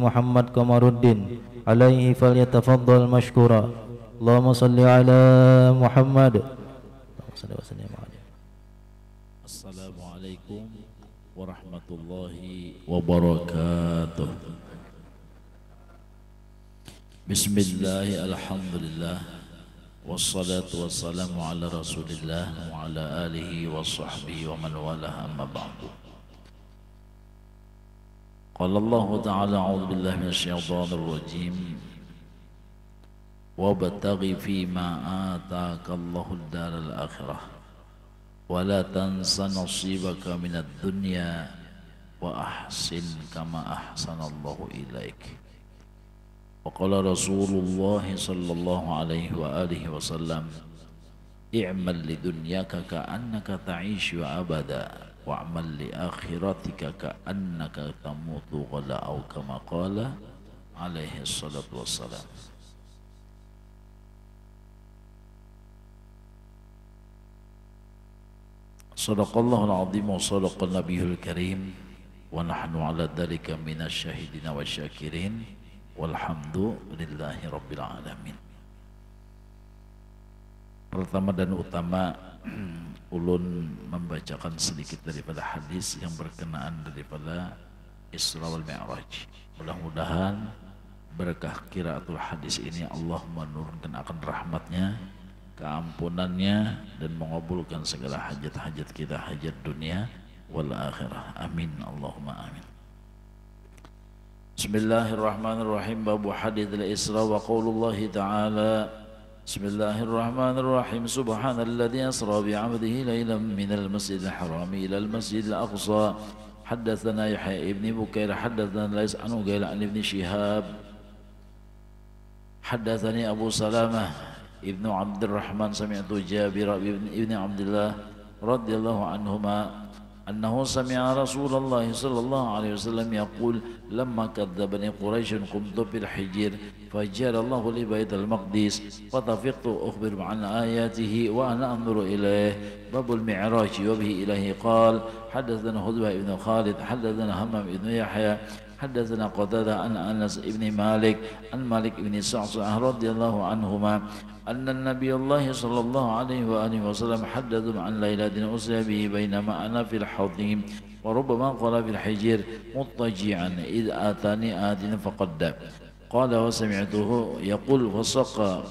محمد كمال عليه فليتفضل مشكورا. اللهم صل على محمد. Assalamualaikum warahmatullahi wabarakatuh. Bismillahi alhamdulillah wassalatu wassalamu ala rasulillah wa ala alihi wa sahbihi wa man walah amma ba'du. Qala Allah ta'ala a'udzu billahi minasyaitonir rajim wabtaghi fima ataka Allahud daral akhirah wa la tansa nasibaka minad dunya wa ahsin kama ahsanallahu ilaik. Wa qala Rasulullah sallallahu alaihi wa alihi wasallam i'mal lidunyaka ka'annaka ta'ishu abada wa'mal li akhiratika ka'annaka tamutu ghala aw kama qala alaihi salatu wassalam. Sadaqallahul azim wa sadaqan nabiyul karim wa nahnu ala dhalika minasy syahidin wa syakirin walhamdulillahi rabbil alamin. Pertama dan utama ulun membacakan sedikit daripada hadis yang berkenaan daripada Isra wal Mi'raj. Mudah-mudahan berkah qiraatul hadis ini Allah menurunkan akan rahmatnya, keampunannya, dan mengabulkan segala hajat-hajat kita, hajat dunia wal akhirah. Amin Allahumma amin. Bismillahirrahmanirrahim. Babu hadithil Isra wa qaulullahi ta'ala. Bismillahirrahmanirrahim. Subhanalladzi asra bi'abdihi laylan minal masjidil harami ilal masjidil aqsa. Haddatsana Yahya ibn Bukair haddatsana Lais an Uqayl an ibn Shihab. Haddatsani Abu Salamah ibnu Abdurrahman sami'tu Jabir ibn Abdullah radhiyallahu anhuma annahu sami'a Rasulullah sallallahu alaihi wasallam yaqul lamma kadzdzabani Quraisy qumtu fil hijr fajjala Allahu li baitil maqdis fatafiqtu ukhbiru an ayatihi wa ana anzuru ilayhi babul mi'raj wa bihi ilahi qala hadatsana Hudbah ibn Khalid hadatsana Hammam ibn Yahya حدثنا قتادة عن أنس بن مالك عن مالك بن صعصعة رضي الله عنهما أن النبي الله صلى الله عليه وآله وسلم حدثهم عن ليلة أسري به بينما أنا في الحضيم وربما قال في الحجر مضطجعا إذ آتاني آت فقد قال وسمعته يقول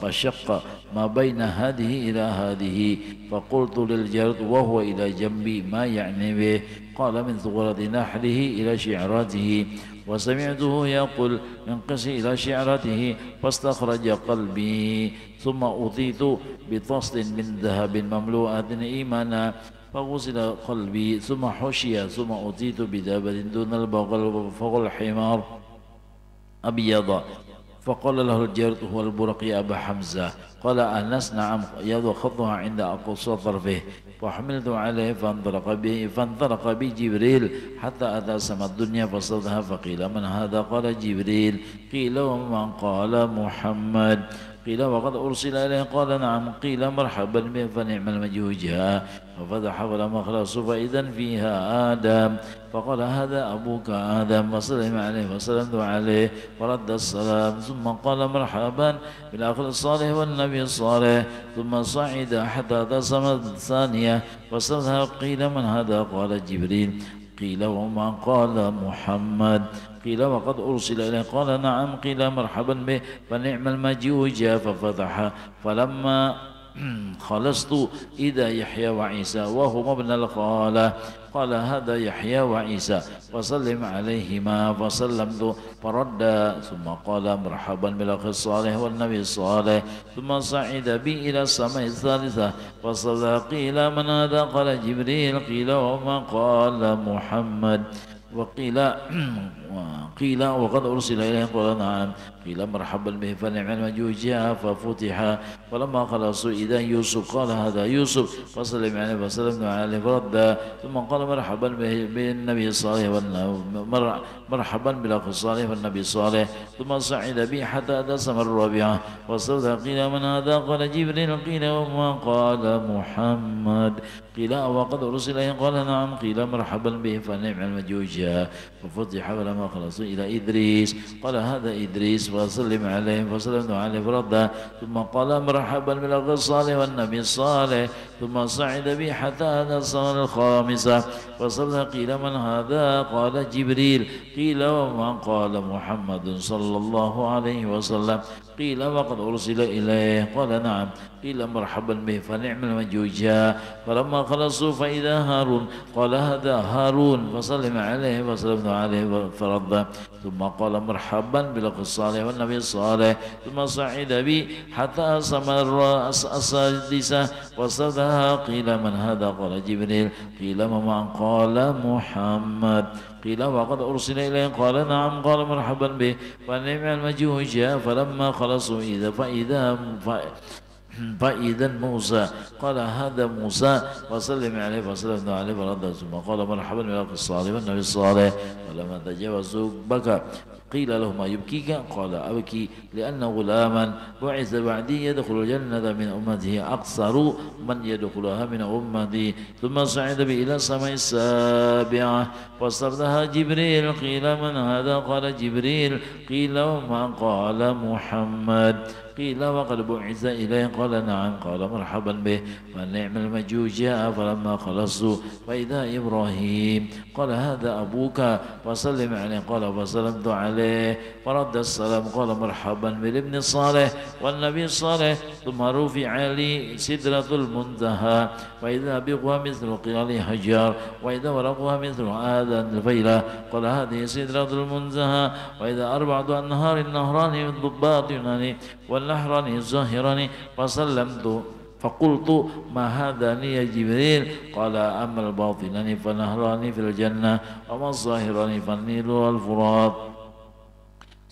فشق ما بين هذه إلى هذه فقلت للجرد وهو إلى جنبي ما يعني به قال من ثغرة نحره إلى شعراته وسمعته يقول انقص إلى شعرته فاستخرج قلبي ثم أوتيت بطست من ذهب مملوءة إيمانا فغسل قلبي ثم حشي ثم أوتيت بدابة دون البغل فوق الحمار أبيض فقال له الجارد هو البرق يا أبا حمزة قال أنس نعم يد خطها عند أقصى طرفه فحملت عليه فانطلق بي جبريل حتى أتى سما الدنيا فصدها فقيل من هذا قال جبريل قيل ومن قال محمد قيل وقد أرسل إليه قال نعم قيل مرحبا به فنعم المجيء جاء ففتح فلما خلص فإذا فيها آدم فقال هذا أبوك آدم وسلم عليه وسلمت عليه ورد السلام ثم قال مرحبا بالأخ الصالح والنبي الصالح ثم صعد حتى أتى السماء الثانية فاستفتح قيل من هذا قال جبريل قيل وما قال محمد قيل وقد أرسل إليه قال نعم قيل مرحبا به فنعم المجيء جاء ففتح فلما خلصت إذا يحيى وعيسى وهما ابن الخالة قال هذا يحيى وعيسى وسلم عليهما فسلمت فرد ثم قال مرحبا بالأخ الصالح والنبي الصالح ثم صعد بي إلى السماء الثالثة فصلى قيل من هذا قال جبريل قيل وما قال محمد قيل وقد أرسل إليه قال نعم قيل مرحبا به فنعم المجيء جاء ففتح فلما خلصوا إذا يوسف قال هذا يوسف فسلم عليه فسلمنا عليه فرد ثم قال مرحبا به بالنبي الصالح مرحبا بالأخ الصالح والنبي الصالح ثم صعد بي حتى أتى السماء الرابعة واستفتح قيل من هذا قال جبريل قيل وما قال محمد قيل وقد أرسل إليه قال نعم قيل مرحبا به فنعم المجيء جاء ففتح فلما فلما خلصوا إلى إدريس قال هذا إدريس فسلم عليه فسلمت عليه فرد ثم قال مرحبا بالأخ الصالح والنبي الصالح ثم صعد بي حتى هذا السنة الخامسة فصرت قيل من هذا قال جبريل قيل ومن قال محمد صلى الله عليه وسلم قيل وقد أرسل إليه قال نعم قيل مرحبا به فنعم المجوجا فلما خلصوا فإذا هارون قال هذا هارون فسلم عليه فسلمت عليه فرد ثم قال مرحبا بالأخ الصالح والنبي الصالح ثم صعد بي حتى أسمر السادسة وصدها قيل من هذا قال جبريل قيل ومن قال محمد قيل وقد أرسل إليه قال نعم قال مرحبا به فنعم المجوجا فلما خلصوا فإذا موسى قال هذا موسى وسلم عليه فسلمنا عليه فرد ثم قال مرحبا بالأخ الصالح والنبي الصالح ولما تجاوزوا بكى قيل له ما يبكيك قال أبكي لأن غلاما بعث بعدي يدخل الجنة من أمته أكثر من يدخلها من أمتي ثم صعد بي إلى السماء السابعة فاستفتح جبريل قيل من هذا قال جبريل قيل ومن قال محمد قيل وقد بعث إليه قال نعم قال مرحبا به فالنعم المجوج جاء فلما خلصوا فإذا إبراهيم قال هذا أبوك فسلم عليه قال فسلمت عليه فرد السلام قال مرحبا بالابن الصالح والنبي الصالح ثم رفع لي سدرة المنتهى وإذا بقها مثل قلال حجار وإذا ورقها مثل آذان الفيلة قال هذه سدرة المنتهى وإذا أربعة أنهار نهران باطنان والنهران الظاهران فسلمت فقلت ما هذان يا جبريل قال أما الباطنان فنهران في الجنة وما الظاهران فالنيل والفرات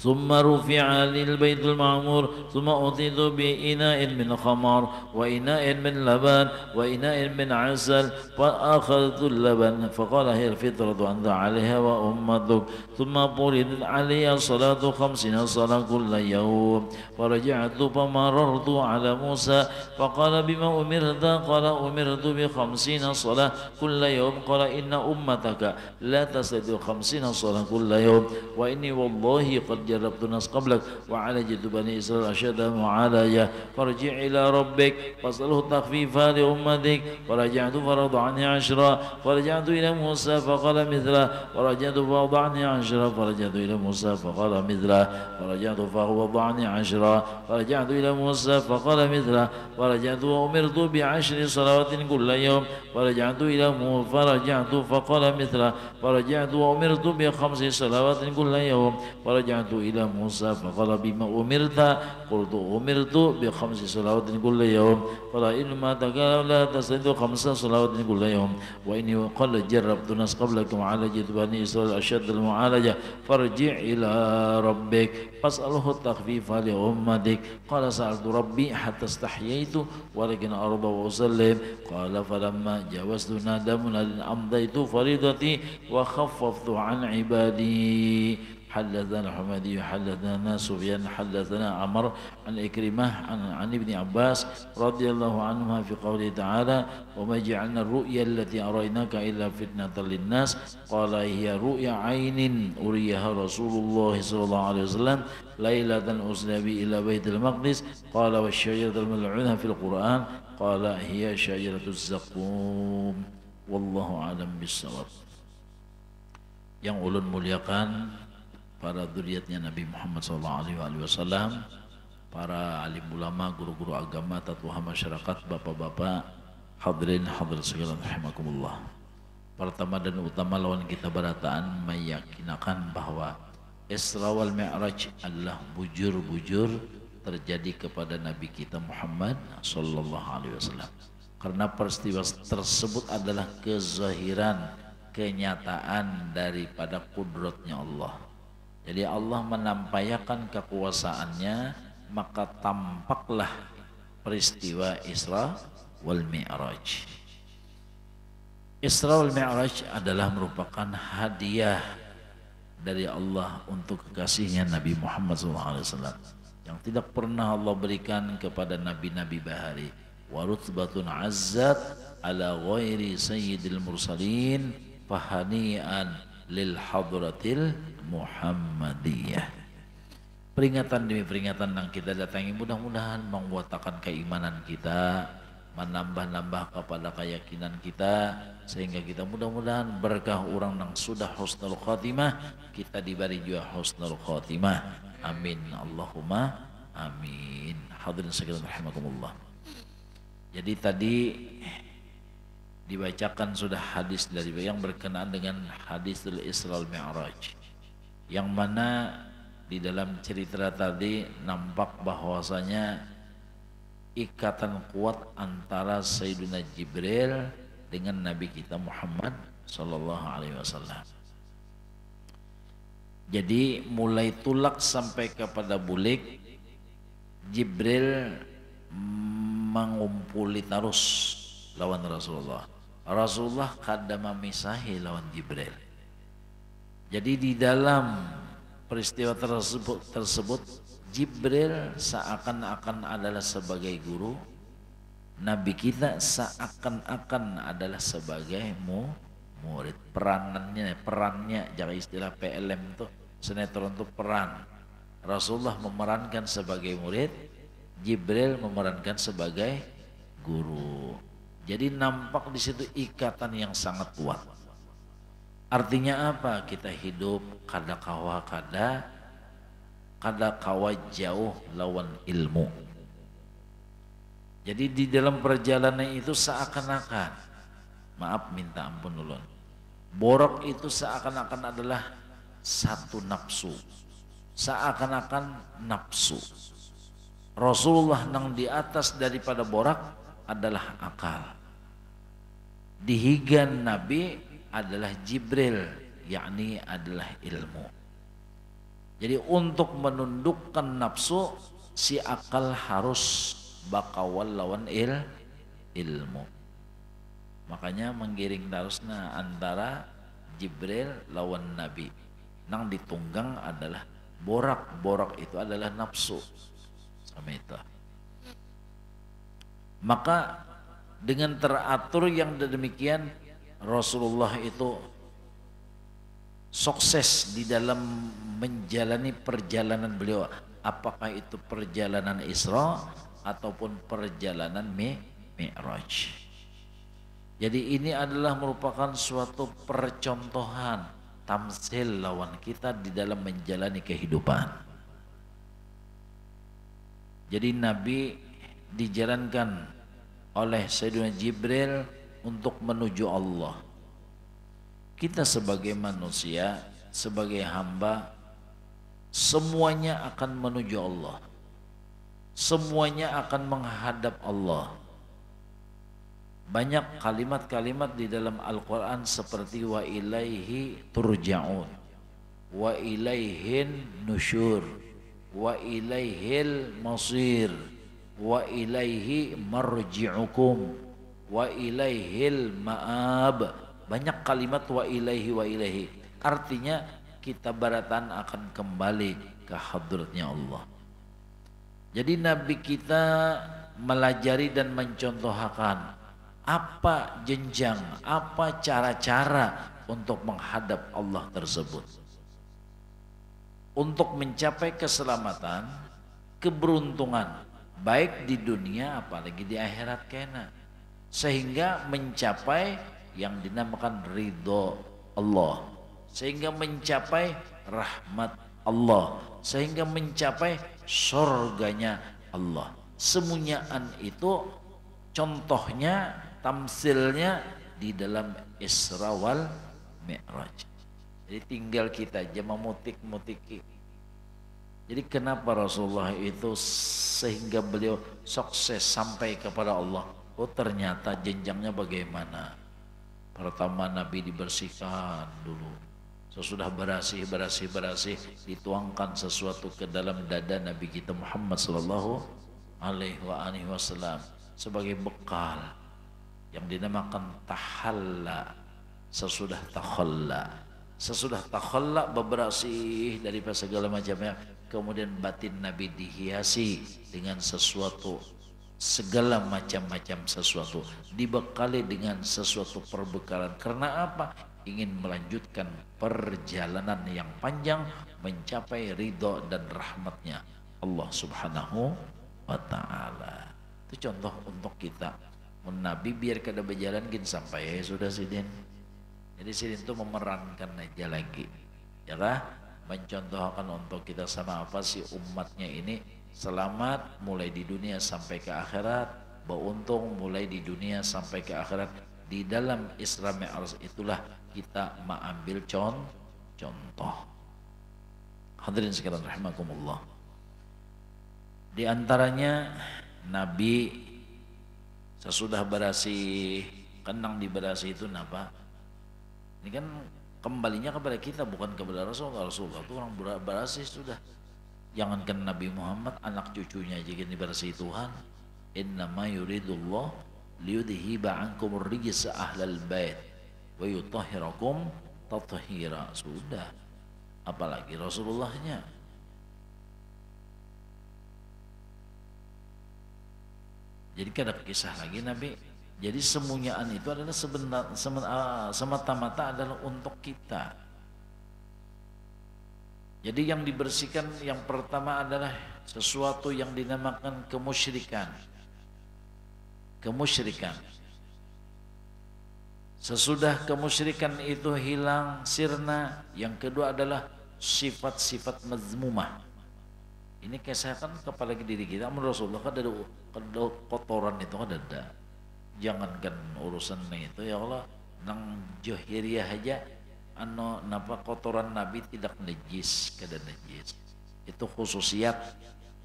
ثم رفع للبيت المعمور ثم أتيت بإناء من خمر وإناء من لبن وإناء من عسل فأخذت اللبن فقال هي الفطرة أنت عليها وأمتك ثم فرضت علي صلاة 50 صلاة كل يوم فرجعت فمررت على موسى فقال بما أمرت قال أمرت ب50 صلاة كل يوم قال إن أمتك لا تستطيع 50 صلاة كل يوم وإني والله قد جربت الناس قبلك وعالجت بني إسرائيل أشد معالجة فارجع إلى ربك فاسأله التخفيف لأمتك فرجعت فرض عني 10 فرجعت إلى موسى فقال مثله فرجعت فوضع عني 10 فرجعت إلى موسى فقال مثله فرجعت فوضع عني 10 فرجعت إلى موسى فقال مثله فرجعت وأمرت ب10 صلوات كل يوم فرجعت فقال مثله فرجعت وأمرت ب5 صلوات كل يوم فرجعت إلى موسى فقال بما أمرت قلت أمرت ب5 صلوات كل يوم قال إنما تقال لا تستطيع 5 صلوات كل يوم وإني قد جربت الناس قبلكم عالجت بني إسرائيل أشد المعالجة فارجع إلى ربك فاسأله التخفيف لأمتك قال سألت ربي حتى استحييت ولكن أرضى وأسلم قال فلما جاوزت نادى مناد أمضيت فريضتي وخففت عن عبادي حدثنا حمدي حدثنا سفيان حدثنا عمر عن إكرمة عن ابن عباس رضي الله عنهما في قوله تعالى وما جعلنا الرؤيا التي أريناك إلا فتنة للناس قال هي رؤيا عين أريها رسول الله صلى الله عليه وسلم ليلة أسري بي إلى بيت المقدس قال والشجرة الملعونة في القرآن قال هي شجرة الزقوم والله أعلم بالصواب. Yang ulun muliakan para dzurriatnya Nabi Muhammad SAW, para alim ulama, guru-guru agama, tatuha masyarakat, bapak-bapak, hadirin hadirat sekalian rahimakumullah. Pertama dan utama lawan kita berataan meyakinakan bahwa Isra wal Mi'raj adalah bujur-bujur terjadi kepada Nabi kita Muhammad SAW. Karena peristiwa tersebut adalah kezahiran, kenyataan daripada kudratnya Allah. Jadi Allah menampakkan kekuasaannya, maka tampaklah peristiwa Isra wal Mi'raj. Isra wal Mi'raj adalah merupakan hadiah dari Allah untuk kekasihnya Nabi Muhammad SAW yang tidak pernah Allah berikan kepada nabi-nabi bahari. Wa rutbatun azzat ala ghairi sayyidil mursalin fahani'an lil hadratil Muhammadiyah. Peringatan demi peringatan yang kita datangi mudah-mudahan menguatkan keimanan kita, menambah-nambah kepada keyakinan kita, sehingga kita mudah-mudahan berkah orang yang sudah husnul khotimah, kita diberi juga husnul khotimah. Amin Allahumma amin. Hadirin sekalian rahimakumullah. Jadi tadi dibacakan sudah hadis dari yang berkenaan dengan hadisul Isra wal Mi'raj, yang mana di dalam cerita tadi nampak bahwasanya ikatan kuat antara Sayyidina Jibril dengan Nabi kita Muhammad sallallahu alaihi wasallam. Jadi mulai tulak sampai kepada bulik, Jibril mengumpuli terus lawan Rasulullah. Rasulullah kada memisahi lawan Jibril. Jadi di dalam peristiwa tersebut Jibril seakan-akan adalah sebagai guru, Nabi kita seakan-akan adalah sebagai murid. Perannya jangan istilah PLM itu sinetron itu peran. Rasulullah memerankan sebagai murid, Jibril memerankan sebagai guru. Jadi nampak di situ ikatan yang sangat kuat. Artinya apa? Kita hidup kada kawa jauh lawan ilmu. Jadi di dalam perjalanan itu seakan-akan, maaf minta ampun dulu, borok itu seakan-akan adalah satu nafsu, seakan-akan nafsu. Rasulullah yang di atas daripada borak adalah akal. Dihigan Nabi adalah Jibril, yakni adalah ilmu. Jadi untuk menundukkan nafsu, si akal harus bakawal lawan ilmu. Makanya menggiring terusnya antara Jibril lawan Nabi. Nang ditunggang adalah borak itu adalah nafsu. Sama itu. Maka dengan teratur yang demikian, Rasulullah itu sukses di dalam menjalani perjalanan beliau, apakah itu perjalanan Isra ataupun perjalanan Mi'raj. Jadi ini adalah merupakan suatu percontohan, tamsil lawan kita di dalam menjalani kehidupan. Jadi Nabi dijalankan oleh Sayyidina Jibril untuk menuju Allah. Kita sebagai manusia, sebagai hamba, semuanya akan menuju Allah. Semuanya akan menghadap Allah. Banyak kalimat-kalimat di dalam Al-Quran seperti wa ilaihi turja'un, wa ilaihin nusyur, wa ilaihil masir, wa ilaihi marji'ukum, wa ilaihil ma'ab. Banyak kalimat wa ilaihi. Artinya kita baratan akan kembali ke hadratnya Allah. Jadi Nabi kita melajari dan mencontohkan apa jenjang, apa cara-cara untuk menghadap Allah tersebut. Untuk mencapai keselamatan, keberuntungan, baik di dunia apalagi di akhirat kena. Sehingga mencapai yang dinamakan ridho Allah, sehingga mencapai rahmat Allah, sehingga mencapai surganya Allah. Semuanyaan itu contohnya, tamsilnya di dalam Isra wal Mi'raj. Jadi tinggal kita aja memutik-mutiki. Jadi kenapa Rasulullah itu sehingga beliau sukses sampai kepada Allah? Oh ternyata jenjangnya bagaimana? Pertama Nabi dibersihkan dulu. Sesudah bersih, dituangkan sesuatu ke dalam dada Nabi kita Muhammad sallallahu alaihi wasallam sebagai bekal yang dinamakan tahalla. Sesudah takhalla bebersih dari segala macamnya, kemudian batin Nabi dihiasi dengan sesuatu, segala macam-macam sesuatu, dibekali dengan sesuatu perbekalan. Karena apa? ingin melanjutkan perjalanan yang panjang mencapai ridho dan rahmatnya Allah Subhanahu wa ta'ala. Itu contoh untuk kita. Nabi biar kada berjalan gin sampai sudah sidin. Jadi sidin itu memerankan aja lagi, ya kah? Mencontohkan untuk kita sama apa sih umatnya ini selamat mulai di dunia sampai ke akhirat, beruntung mulai di dunia sampai ke akhirat. Di dalam Isra Mi'raj itulah kita mengambil contoh. Hadirin sekalian rahimakumullah. Di antaranya Nabi sesudah berasi kenang di berasi itu napa? Ini kan kembalinya kepada kita bukan kepada Rasulullah. Rasulullah itu orang berasi sudah. Jangankan Nabi Muhammad, anak cucunya aja gini berasi Tuhan. Innama yuridullah liyudhiba ankum rijsa ahlal bait wa yutahhirakum tathira. Sudah. Apalagi Rasulullahnya. Jadi ada kisah lagi Nabi. Jadi semunyaan itu adalah semata-mata adalah untuk kita. Jadi yang dibersihkan yang pertama adalah sesuatu yang dinamakan kemusyrikan. Kemusyrikan. Sesudah kemusyrikan itu hilang sirna, yang kedua adalah sifat-sifat mazmumah. Ini kesehatan kepada diri kita. Menurut Rasulullah kan ada kotoran itu kan ada. Jangankan urusan itu ya Allah, nang johiriah aja napa kotoran Nabi tidak najis, kada najis. Itu khususiat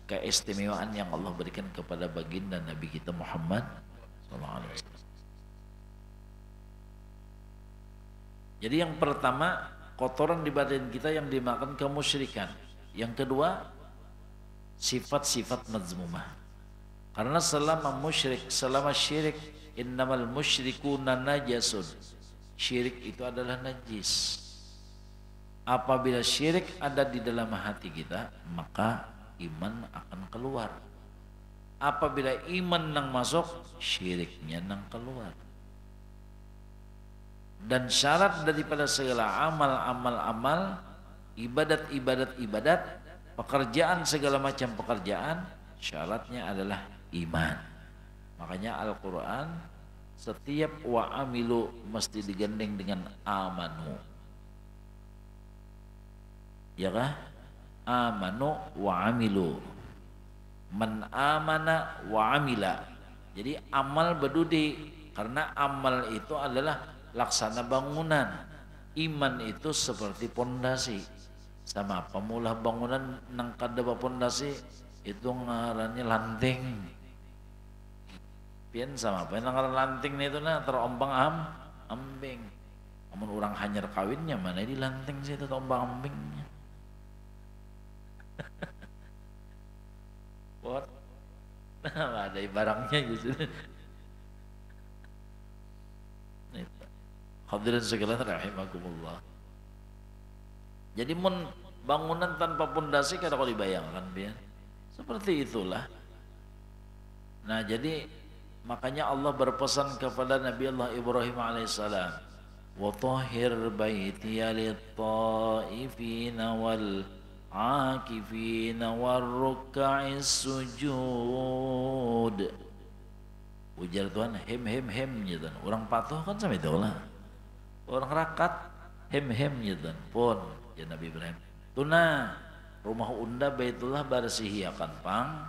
keistimewaan yang Allah berikan kepada baginda Nabi kita Muhammad sallallahu alaihi wasallam. Jadi yang pertama kotoran di badan kita yang dimakan kemusyrikan. Yang kedua sifat-sifat mazmumah. Karena selama syirik, innamal musyrikuna najasun. Syirik itu adalah najis. Apabila syirik ada di dalam hati kita, maka iman akan keluar. Apabila iman nang masuk, syiriknya nang keluar. Dan syarat daripada segala amal, ibadat, pekerjaan, segala macam pekerjaan, syaratnya adalah iman. Makanya Al-Quran setiap wa amilu mesti digandeng dengan amanu. Ya kah? Amanu wa amilu. Man amana wa amila. Jadi amal bedudi, karena amal itu adalah laksana bangunan. Iman itu seperti pondasi. Sama pemula bangunan nang kada pondasi itu ngarannya lanting. Pian sama apa nang ngaran lanting itu na terombang ambing. Amun orang hanyar kawinnya mana di lanting sih itu terombang ambingnya. What? Nah, ada barangnya gitu. Hadirin sekalian rahimakumullah. Jadi bangunan tanpa pondasi kada kau dibayangkan pian. Seperti itulah. Nah, jadi makanya Allah berpesan kepada Nabi Allah Ibrahim alaihissalam, wa tahhir baitiya lit-taifina wal akifina warruka'is sujud. Ujar Tuhan hem gitu. Orang patuh kan sama itu lah. Orang rakat hem gitu pun ya Nabi Ibrahim. Tuna rumah unda Baitullah barsihiakan pang.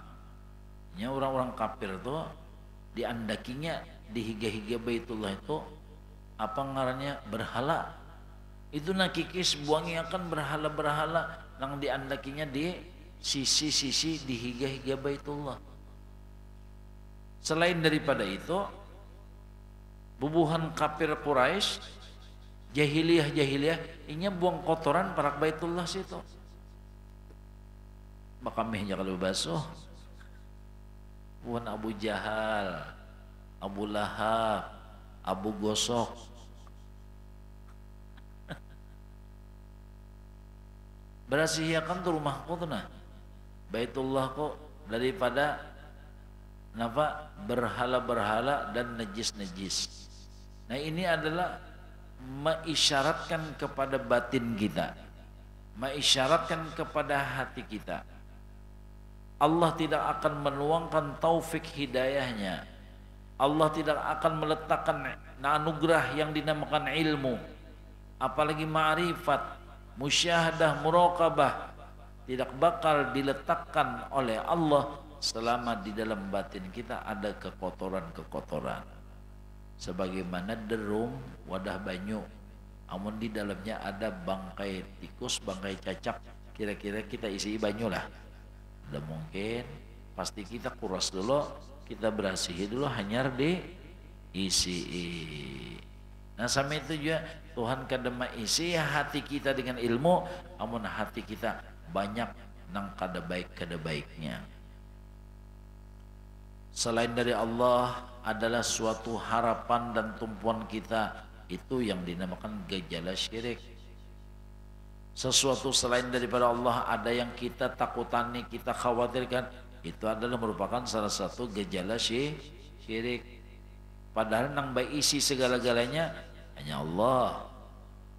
Nya orang-orang kafir tuh diandakinya di higa-higa Baitullah itu apa ngarannya berhala. Itu nakikis buangi akan berhala-berhala nang diandakinya di sisi-sisi di higa-higa Baitullah. Selain daripada itu, bubuhan kafir Quraisy jahiliyah inya buang kotoran parak Baitullah situ. Makamihnya kalau basuh. Buan Abu Jahal, Abu Lahab, Abu Gosok. Berasihiakan tuh rumahku tuh nah. Baitullah kok daripada berhala-berhala dan najis-najis. Nah ini adalah mengisyaratkan kepada batin kita, mengisyaratkan kepada hati kita. Allah tidak akan menuangkan taufik hidayahnya. Allah tidak akan meletakkan anugerah yang dinamakan ilmu, apalagi ma'rifat, musyahadah, muraqabah, tidak bakal diletakkan oleh Allah selama di dalam batin kita ada kekotoran-kekotoran. Sebagaimana derum wadah banyu, amun di dalamnya ada bangkai tikus, bangkai cacak, kira-kira kita isi banyu lah. Udah mungkin pasti kita kuras dulu, kita berasihi dulu, hanyar diisi. Nah sama itu juga Tuhan kadang isi hati kita dengan ilmu, amun hati kita banyak nang kada baik kada baiknya. Selain dari Allah adalah suatu harapan dan tumpuan kita, itu yang dinamakan gejala syirik. Sesuatu selain daripada Allah ada yang kita takutani, kita khawatirkan, itu adalah merupakan salah satu gejala syirik. Padahal nang baik isi segala-galanya hanya Allah,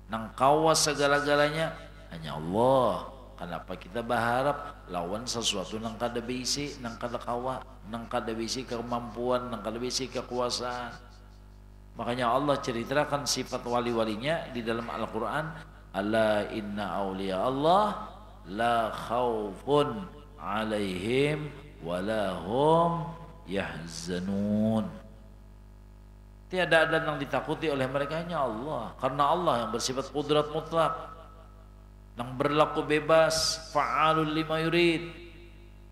nang kawas segala-galanya hanya Allah. Kenapa kita berharap lawan sesuatu nang kada bisi, nang kada kawa, nang kada bisi kemampuan, nang kada bisi kekuasaan. Makanya Allah ceritakan sifat wali-walinya di dalam Al-Quran. Ala inna awliya Allah la khawfun alaihim walahum yahzanun. Tiada ada yang ditakuti oleh mereka, hanya Allah. Karena Allah yang bersifat kudrat mutlak, nang berlaku bebas, fa'alul lima yurid,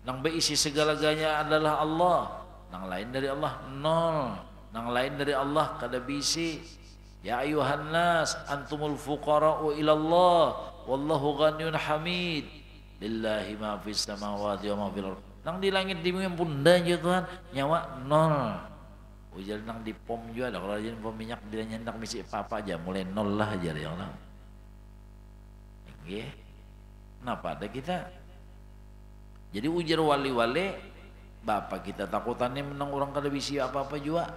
nang berisi segala-galanya adalah Allah. Nang lain dari Allah nol, nang lain dari Allah kada bisi. Ya ayuhan nas antumul fuqara'u ilallah wallahu ghaniyun hamid, lillahi ma fis samawati wa ma fil ardh. Nang di langit di bumi pun dan Tuhan nyawa nol. Ujar nang di pom juga ada, kalau jadi pom minyak dia nyendak misi apa aja mulai nol lah aja ya Allah. Nggih. Kenapa ada kita? Jadi ujar wali-wali bapak kita takutannya menang orang kada bisi apa-apa juga.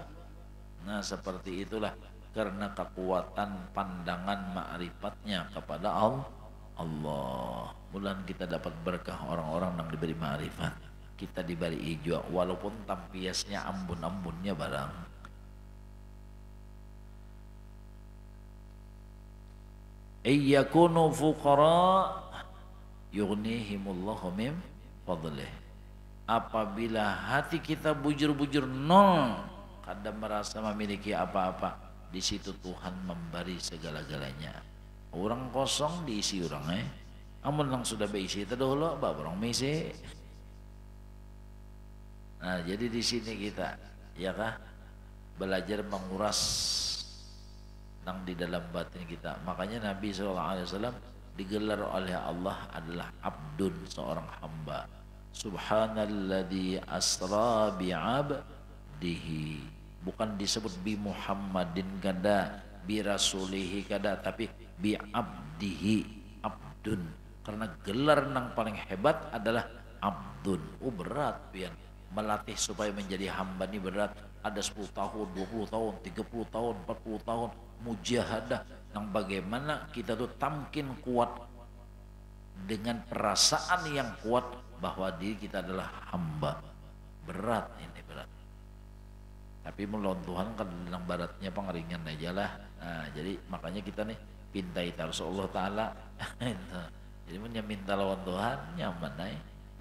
Nah seperti itulah, karena kekuatan pandangan ma'rifatnya kepada Allah. Mudah kita dapat berkah orang-orang yang diberi ma'rifat, kita diberi hijau walaupun tampiasnya ambun-ambunnya barang. Ayyakunu fuqara yughnihimullahu min fadlih. Apabila hati kita bujur-bujur nol, kada merasa memiliki apa-apa, di situ Tuhan memberi segala-galanya. Orang kosong diisi orang amun lang sudah berisi itu dahulu orang misi. Nah jadi di sini kita ya kah belajar menguras nang di dalam batin kita. Makanya Nabi SAW digelar oleh Allah adalah abdun, seorang hamba. Subhanalladzi asra bi'abdihi, bukan disebut bi Muhammadin kada, bi rasulihi kada, tapi bi abdihi, abdun. Karena gelar nang paling hebat adalah abdun. Berat pian melatih supaya menjadi hamba ini berat. Ada 10 tahun, 20 tahun, 30 tahun, 40 tahun mujahadah. Nang bagaimana kita tuh tamkin kuat dengan perasaan yang kuat bahwa diri kita adalah hamba. Berat ini, berat. Tapi melawan Tuhan kan dalam baratnya pengeringan aja lah. Nah, jadi makanya kita nih pintai Allah Ta'ala. Jadi minta lawan Tuhan nyaman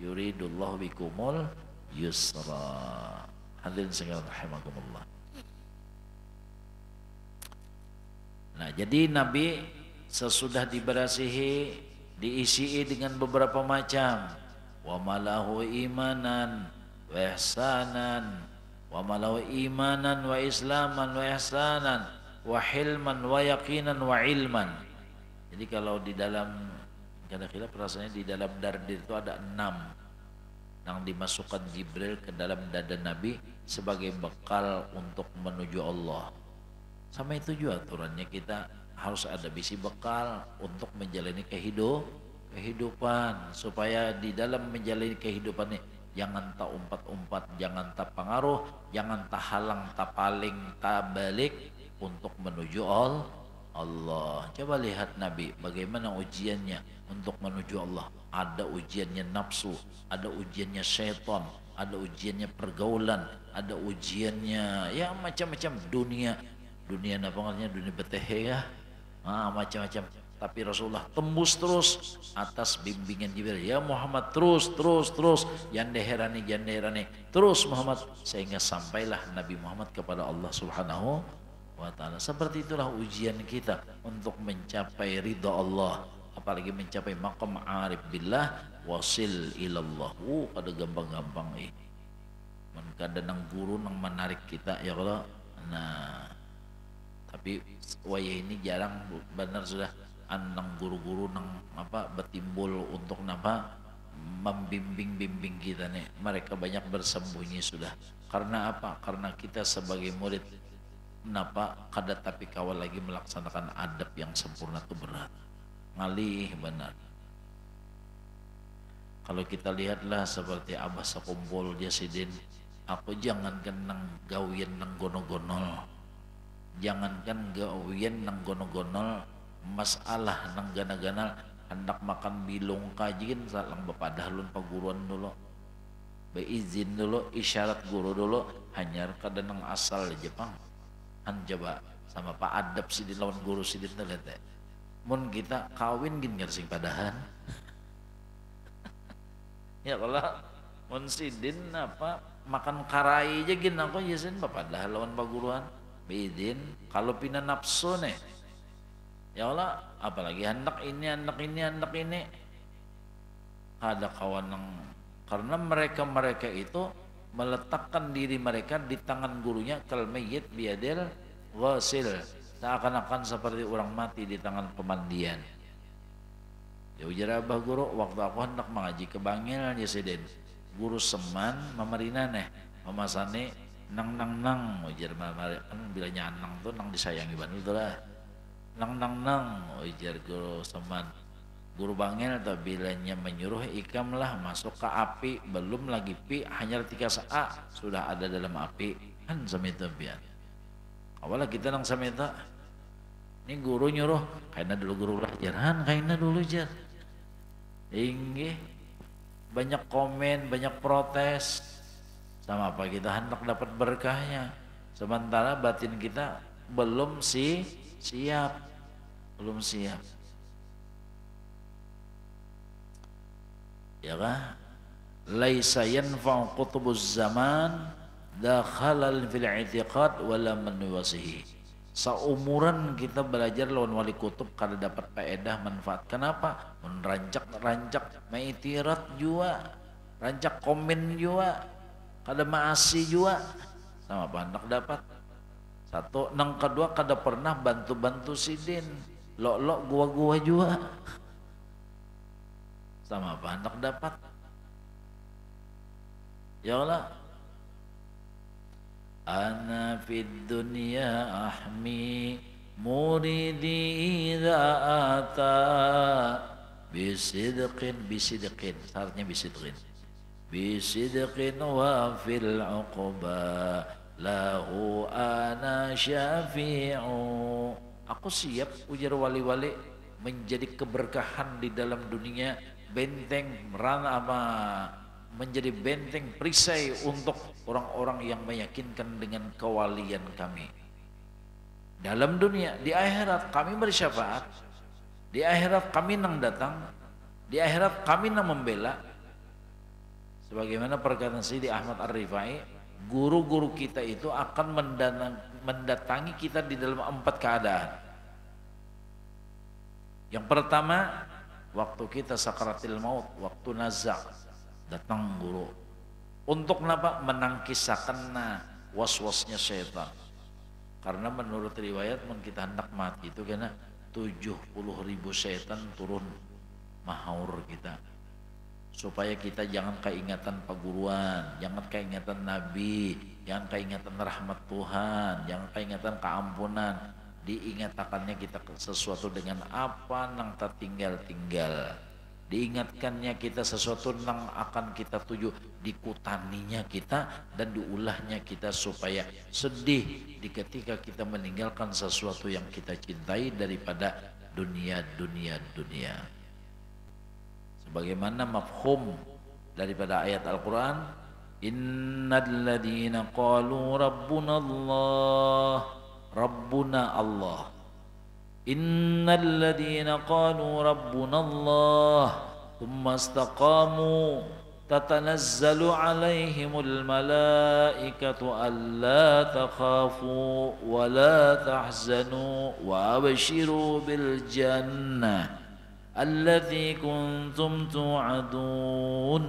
yuridullahu bikumul yusra. Hadirin sekalian rahimakumullah. Nah, jadi Nabi sesudah diberasihi diisi dengan beberapa macam wa malahu imanan wa ihsanan, wa malahu imanan wa islaman wa ihsanan wa hilman wa yaqinan wa ilman. Jadi kalau di dalam kira-kira perasaannya di dalam dardir itu ada 6 yang dimasukkan Jibril ke dalam dada Nabi sebagai bekal untuk menuju Allah. Sama itu juga aturannya, kita harus ada bisi bekal untuk menjalani kehidupan, supaya di dalam menjalani kehidupan ini jangan tak umpat-umpat, jangan tak pengaruh, jangan tak halang, tak paling, tak balik untuk menuju Allah. Coba lihat Nabi bagaimana ujiannya untuk menuju Allah. Ada ujiannya nafsu, ada ujiannya syaitan, ada ujiannya pergaulan, ada ujiannya ya macam-macam dunia. Dunia apa namanya? Dunia betehe ya. Macam-macam. Tapi Rasulullah tembus terus atas bimbingan Jibril. Ya Muhammad terus. Jangan herani. Terus Muhammad sehingga sampailah Nabi Muhammad kepada Allah Subhanahu wa ta'ala. Seperti itulah ujian kita untuk mencapai ridha Allah, apalagi mencapai maqam arif billah wasil ilallah. Kada gampang-gampang kada nang guru nang menarik kita ya Allah. Nah tapi waya ini jarang benar sudah nang guru-guru nang bertimbul untuk membimbing kita nih. Mereka banyak bersembunyi sudah. Karena apa? Karena kita sebagai murid kada tapi kawal lagi melaksanakan adab yang sempurna itu berat, ngalih benar. Kalau kita lihatlah seperti Abah Sakumpul dia sidin, aku jangankan nang gawian nang gono-gonol, jangankan gawian nang gono-gonol, masalah nang gana-gana hendak makan bilung kajin salang bapadahlun paguruan dulu, beizin dulu, isyarat guru dulu, hanyar kada nang asal Jepang. Coba sama Pak adab sidin lawan guru sidin lihat mun kita kawin gin ngersing padahan ya kalau mun sidin makan karai aja gin aku yasin padahal lawan paguruan bidin kalau pina nafsu nih ya Allah apalagi anak ini ada kawan yang karena mereka itu meletakkan diri mereka di tangan gurunya kal mayyit biadil ghasil, seakan-akan seperti orang mati di tangan pemandian. Ya ujar Abah guru waktu aku hendak mengaji ke Bangil ya sidin guru seman memerina memasane nang ujar kan bilanya nang tuh nang disayangi banget tuh lah nang ujar guru seman. Guru Bangil atau bilanya menyuruh ikamlah masuk ke api, belum lagi pi hanya 3 saat sudah ada dalam api kan samita biar awalnya kita nang samita ini guru nyuruh kaina dulu guru pelajaran kaina dulu jar inggih banyak komen banyak protes sama apa kita hendak dapat berkahnya sementara batin kita belum siap ya kan laisa yanfa'u qutubuz zaman dakhalal fil i'tiqad wala man yuwasihi. Seumuran kita belajar lawan wali kutub kada dapat faedah manfaat. Kenapa? Rancak maitirat jua, rancak komen jua, kada maasi jua. Sama apa hendak dapat? Satu, nang kedua kada pernah bantu sidin. Lok gua jua. Sama apa hendak dapat? Ya Allah, ana fid dunya ahmi muridi idza ata bisidqin syaratnya bisidqin wa fil uqba lahu ana syafi'u. Aku siap ujar wali-wali menjadi keberkahan di dalam dunia, benteng menjadi benteng perisai untuk orang-orang yang meyakinkan dengan kewalian kami dalam dunia. Di akhirat kami bersyafaat, di akhirat kami nang datang, di akhirat kami nang membela. Sebagaimana perkataan Sidi Ahmad Ar-Rifai, guru-guru kita itu akan mendatangi kita di dalam 4 keadaan. Yang pertama, waktu kita sakaratil maut, waktu nazak, datang guru untuk kenapa? Menangkiskan was-wasnya syaitan. Karena menurut riwayat kita hendak mati itu karena 70.000 syaitan turun mahaur kita, supaya kita jangan keingatan paguruan, jangan keingatan Nabi, jangan keingatan rahmat Tuhan, jangan keingatan keampunan. Diingatakannya kita sesuatu dengan apa nang tertinggal-tinggal. diingatkannya kita sesuatu yang akan kita tuju, dikutaninya kita dan diulahnya kita supaya sedih di ketika kita meninggalkan sesuatu yang kita cintai daripada dunia. Sebagaimana mafhum daripada ayat Al-Quran, innal ladzina qalu rabbuna Allah, innal ladzina qalu rabbuna Allah thumma istaqamu tatanazzalu alaihimul malaikatu alla takhafu wa la tahzanu wa abshiru bil jannah allati kuntum tu'adun.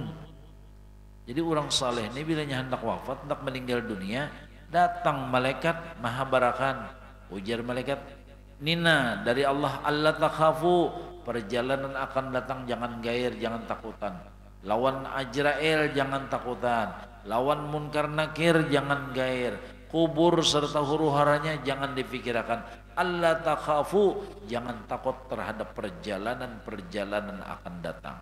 Jadi orang saleh ini bilanya hendak wafat, hendak meninggal dunia, datang malaikat mahabarakan. Ujar malaikat, Nina dari Allah, Allah takhafu, perjalanan akan datang jangan gair, jangan takutan. Lawan Ajrail jangan takutan, lawan munkar nakir jangan gair, kubur serta huru-haranya jangan dipikirkan. Allah takhafu, jangan takut terhadap perjalanan akan datang.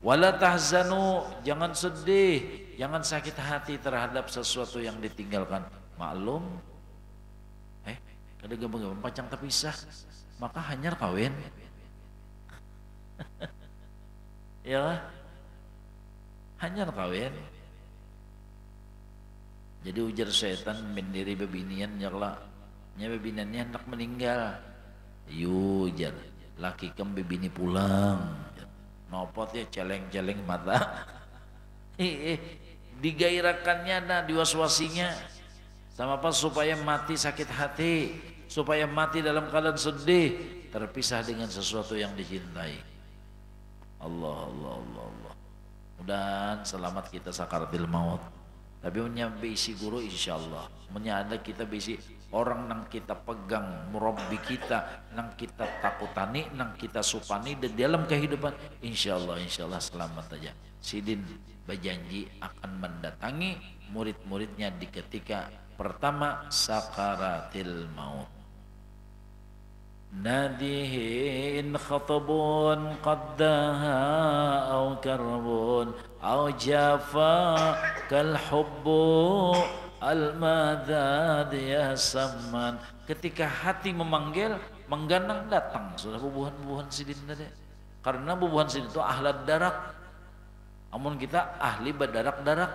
Wala tahzanu, jangan sedih, jangan sakit hati terhadap sesuatu yang ditinggalkan. Maklum, kada gabung pacang terpisah, maka hanyar kawin. Ya, hanyar kawin. Jadi ujar setan mendiri bebinian yaklah, nya bebiniannya hendak meninggal. Ujar, laki kem bebini pulang. Nopot ya celeng-celeng mata. Digairakannya nah diwaswasinya sama apa supaya mati sakit hati, supaya mati dalam keadaan sedih, terpisah dengan sesuatu yang dicintai. Allah. Mudah-mudahan selamat kita sakaratil maut. Tapi menyampai isi guru insyaallah, menyada kita bisi orang nang kita pegang, murabbi kita, nang kita takutani, nang kita supani di dalam kehidupan, insyaallah selamat aja. Sidin berjanji akan mendatangi murid-muridnya di ketika pertama sakaratil maut. Nadihin khatabun qaddaha au karbun au jafa kal hubbu al-madad ya saman. Ketika hati memanggil, mengganang datang sudah bubuhan sidin tadi. Karena bubuhan sidin itu ahlad darak. Amun kita ahli berdarak-darak.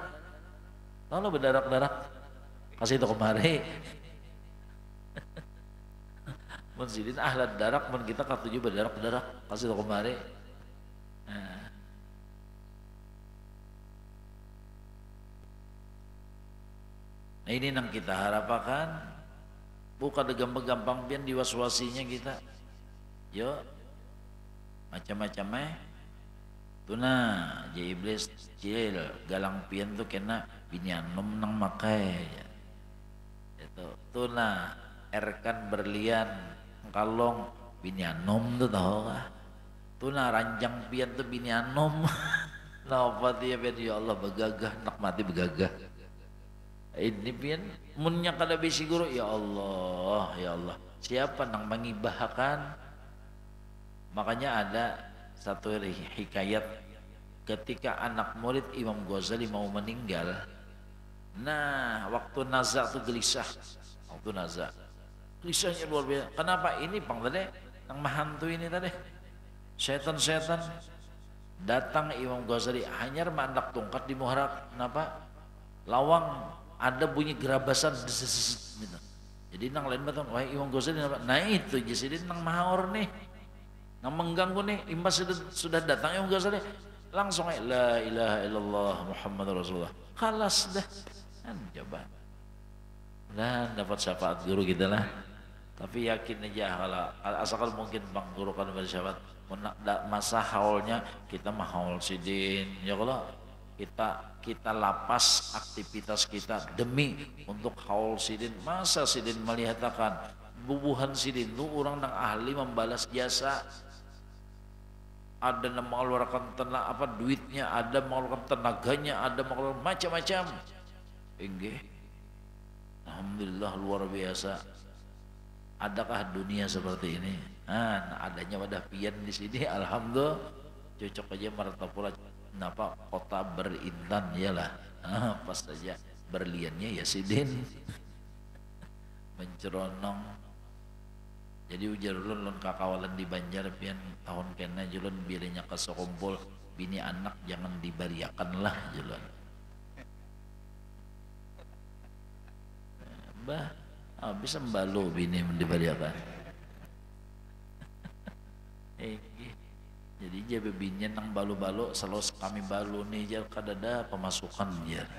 Tahu lo berdarak-darak? Kasih itu kemari. Mun sidin ahlad darak, mun kita katuju berdarak-darak. Kasih itu kemari. Nah ini yang kita harapkan, bukan gampang-gampang pian diwaswasinya kita. Yo, macam-macam tuna je iblis cil galang pian tuh kena binyanom nang makai. Itu tuna erkan berlian kalong binyanom tuh tahu kah? Tuna ranjang pian tuh binyanom. Napa dia pian ya Allah begagah nak mati begagah. Ini pian munnya kada bisi guru ya Allah siapa nang mengibahkan. Makanya ada satu hikayat ketika anak murid Imam Ghazali mau meninggal. Nah waktu nazak tuh gelisah, gelisahnya luar biasa. Kenapa ini bang tadi nang mahantu ini tadi setan datang Imam Ghazali hanyar mandak tongkat di muharak. Kenapa lawang ada bunyi gerabasan gitu. Jadi nang lain batang, wah Imam Ghazali nah itu jadi nang mahaor nih, nang mengganggu nih. Imbas sudah datang Imam Ghazali langsung la ilaha illallah Muhammad Rasulullah, kalas dah kan coba dan dapat syafaat guru kita lah. Tapi yakin aja kalau asalkan mungkin bang guru kan bersyafaat masa haulnya kita mahaul sidin ya kalau kita lapas aktivitas kita demi untuk haul sidin. Masa sidin melihatkan bubuhan sidin itu orang yang ahli membalas jasa, ada yang mengeluarkan duitnya, ada mengeluarkan tenaganya, ada mengeluarkan macam-macam. Enggak, alhamdulillah luar biasa. Adakah dunia seperti ini? Nah, adanya wadah pian di sini, alhamdulillah cocok aja Martapura. Kenapa kota berintan yalah. Pas saja berliannya ya sidin menceronong. Jadi ujar ulun kakawalan di Banjar pian tahun kena julun bilenya kasokumpul bini anak jangan dibariakan lah julun. Bah, bisa membalu bini dibariakan. Jadi dia bebinnya nang balu-balu selalu kami balu nih jar kadada pemasukan jar.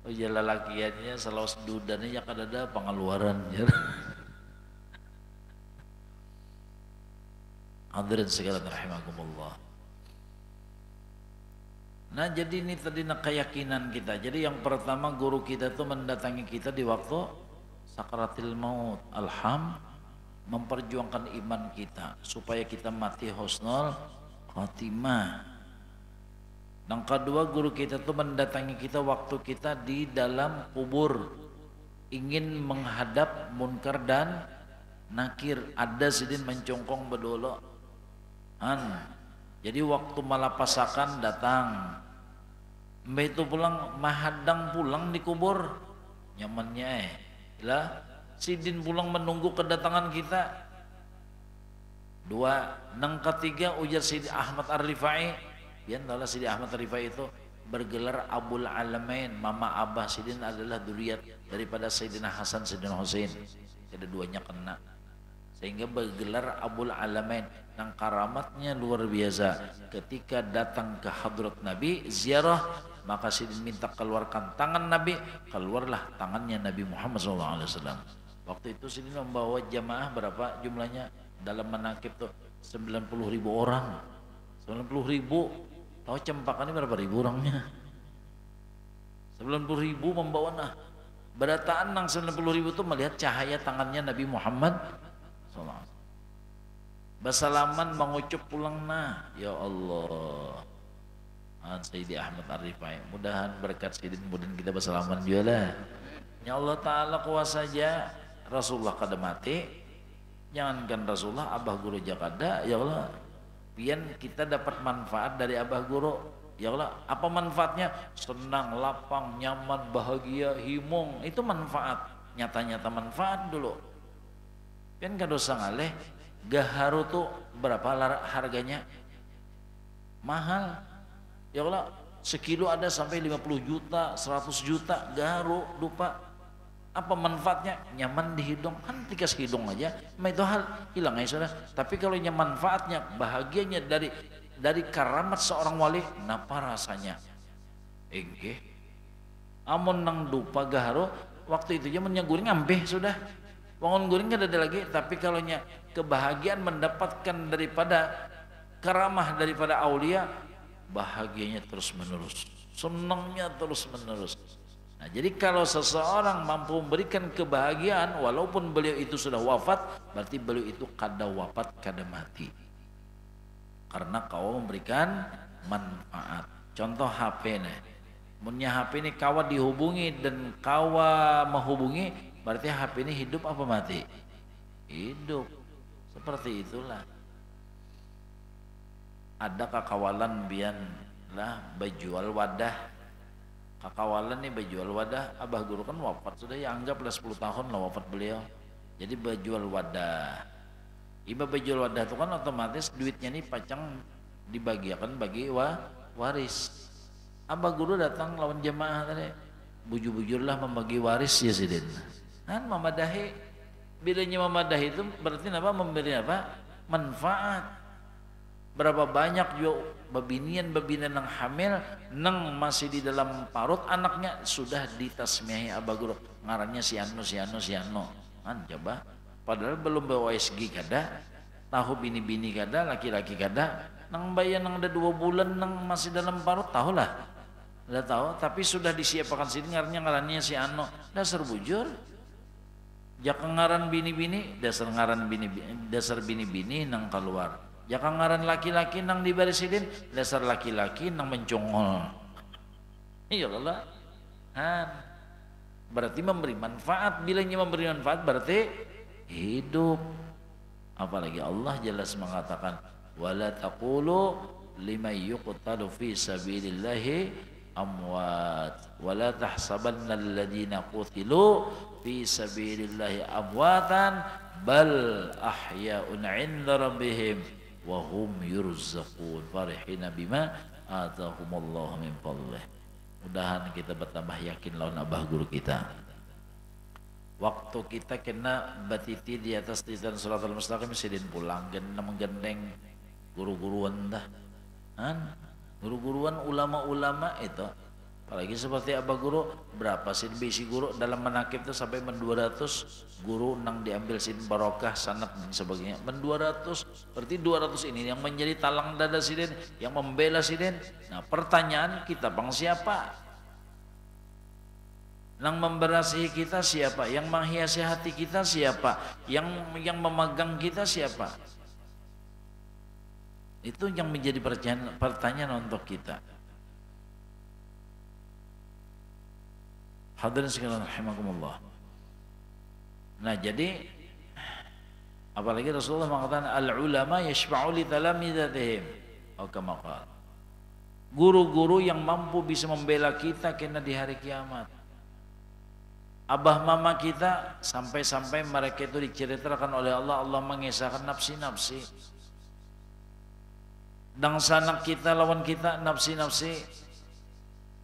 Oh ya lelakiannya selalu sedudannya ya kadada pengeluaran jar. Hadirin sekalian rahimakumullah. Nah jadi ini tadi keyakinan kita. Jadi yang pertama guru kita tuh mendatangi kita di waktu sakaratil maut. Memperjuangkan iman kita supaya kita mati husnul khotimah. Yang kedua guru kita tuh mendatangi kita waktu kita di dalam kubur ingin menghadap munkar dan nakir, ada sidin mencongkong bedolo. Jadi waktu malapasakan datang, mbak itu pulang mahadang pulang di kubur nyamannya lah. Sidin pulang menunggu kedatangan kita. Dua, nang ketiga ujar Sidi Ahmad Ar-Rifai. Ya, adalah Sidi Ahmad Ar-Rifai itu bergelar Abul Alamain. Mama Abah Sidin adalah duriat daripada Sayyidina Hasan Sayyidina Husain. Kedua-duanya kena. Sehingga bergelar Abul Alamain. Nang karamatnya luar biasa. Ketika datang ke hadrat Nabi ziarah, maka Sidin minta keluarkan tangan Nabi, keluarlah tangannya Nabi Muhammad SAW. Waktu itu Sidin membawa jamaah berapa jumlahnya dalam manakib tuh 90.000 orang. 90.000. Tahu Cempakan ini berapa ribu orangnya? 90.000 membawa nah. Berataan nang 90.000 itu melihat cahaya tangannya Nabi Muhammad SAW. Basalaman mengucup pulang nah. Ya Allah. Sayyidi Ahmad Ar-Rifai. Mudahan berkat Sidin kemudian kita bersalaman juga lah. Ya Allah Ta'ala kuasa saja. Rasulullah kada mati, jangankan Rasulullah, Abah Guru jakada, ya Allah, pian kita dapat manfaat dari Abah Guru, ya Allah, apa manfaatnya? Senang, lapang, nyaman, bahagia, himung, itu manfaat, nyata-nyata manfaat dulu. Pian kada usah ngaleh, gaharu tuh berapa harganya? Mahal, ya Allah, sekilo ada sampai 50 juta, 100 juta, gaharu, lupa. Apa manfaatnya? Nyaman di hidung, kan tikas hidung aja itu hal hilang ya sudah. Tapi kalau manfaatnya, bahagianya dari karamat seorang wali, napa rasanya? Amun nang dupa gaharu waktu itu aja menyaguring ambeh sudah, wangun guring kan ada lagi. Tapi kalau kebahagiaan mendapatkan daripada karamah daripada aulia, bahagianya terus menerus, senangnya terus menerus. Nah, jadi kalau seseorang mampu memberikan kebahagiaan walaupun beliau itu sudah wafat, berarti beliau itu kada wafat, kada mati. Karena kau memberikan manfaat. Contoh HP nih. Munnya HP ini kawa dihubungi dan kawa menghubungi, berarti HP ini hidup apa mati? Hidup. Seperti itulah. Ada kakawalan bian lah berjual wadah. Kakawalan nih berjual wadah. Abah Guru kan wafat sudah ya, anggaplah 10 tahun lah wafat beliau. Jadi berjual wadah. Iba berjual wadah itu kan otomatis duitnya nih pacang dibagiakan bagi waris. Abah Guru datang lawan jemaah tadi, bujur-bujurlah membagi waris ya Sidin. Kan memadahi, bilanya memadahi itu berarti apa? Memberi apa? Manfaat. Berapa banyak juga babinian yang hamil nang masih di dalam parut anaknya sudah ditasmiahi Abah Guru, ngarannya si Anu kan coba, padahal belum bawa SG kada, tahu bini-bini kada, laki-laki kada, nang bayi nang ada 2 bulan nang masih dalam parut tahulah, udah tahu, tapi sudah disiapkan sini ngarannya si Anu, dasar bujur. Jaka ngaran bini-bini, dasar bini-bini nang keluar. Jaka ngaran laki-laki nang dibarisidin, dasar laki-laki nang mencongol. Iya Allah. berarti memberi manfaat. Bilangnya memberi manfaat berarti hidup. Apalagi Allah jelas mengatakan wala taqulu liman yuqtalu fi sabilillahi amwat wala tahsabanna alladhina qutilu fi sabilillahi amwatan bal ahya'un 'inda rabbihim wa hum yurzaqun farihina bima atahumullahu min fadlih. Mudahan kita bertambah yakin lawan abah guru kita. Waktu kita kena batiti di atas titian suratul mustaqim sidin pulang menggendeng guru-guruan dah. Guru-guruan ulama-ulama itu. Apalagi seperti abah guru, berapa sin bisi guru dalam menakib itu sampai 200 guru nang diambil sin barokah sanad dan sebagainya. 200 berarti 200 ini yang menjadi talang dada sidin, yang membela sidin. Nah, pertanyaan kita bang siapa? Nang memberasihi kita siapa? Yang menghiasi hati kita siapa? Yang memegang kita siapa? Itu yang menjadi pertanyaan untuk kita. Hadirin sekalian rahimakumullah. Nah, jadi apalagi Rasulullah mengatakan al-ulama yashfa'u li talamidatihim. Kama qala. Guru-guru yang mampu bisa membela kita kena di hari kiamat. Abah mama kita sampai-sampai mereka itu diceritakan oleh Allah, Allah mengisahkan nafsi-nafsi. Dan sanak kita lawan kita nafsi-nafsi.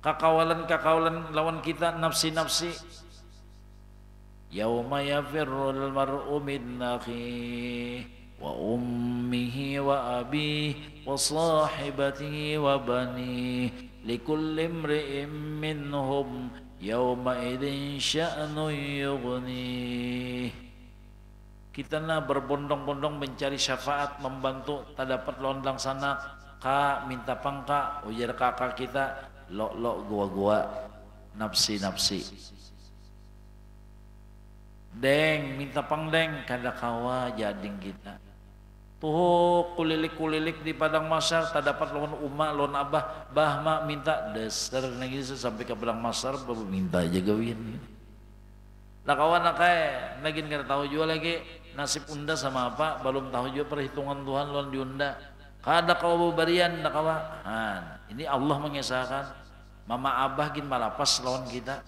Kakawalan lawan kita nafsi-nafsi. Yauma yafirrul mar'u min akhihi wa ummihi wa abihi wa sahibatihi wa banihi likulli imri'in minhum yauma idzin sya'nun yughnih. Kita na berbondong-bondong mencari syafaat, membantu tak dapat londang sana. Kak minta pangka ujar kakak kita lok gua nafsi deng minta pangdeng kada kawa jading kita tuh kulilik di padang masar tak dapat lawan lawan abah bahma minta dasar lagi sampai ke padang masar baru minta aja gawin lah kawan nakai lagi kada tahu juga lagi nasib unda sama apa belum tahu juga perhitungan Tuhan lawan diunda kada kawa barian nak kawa ini Allah mengisahkan mama abah gin malapas lawan kita.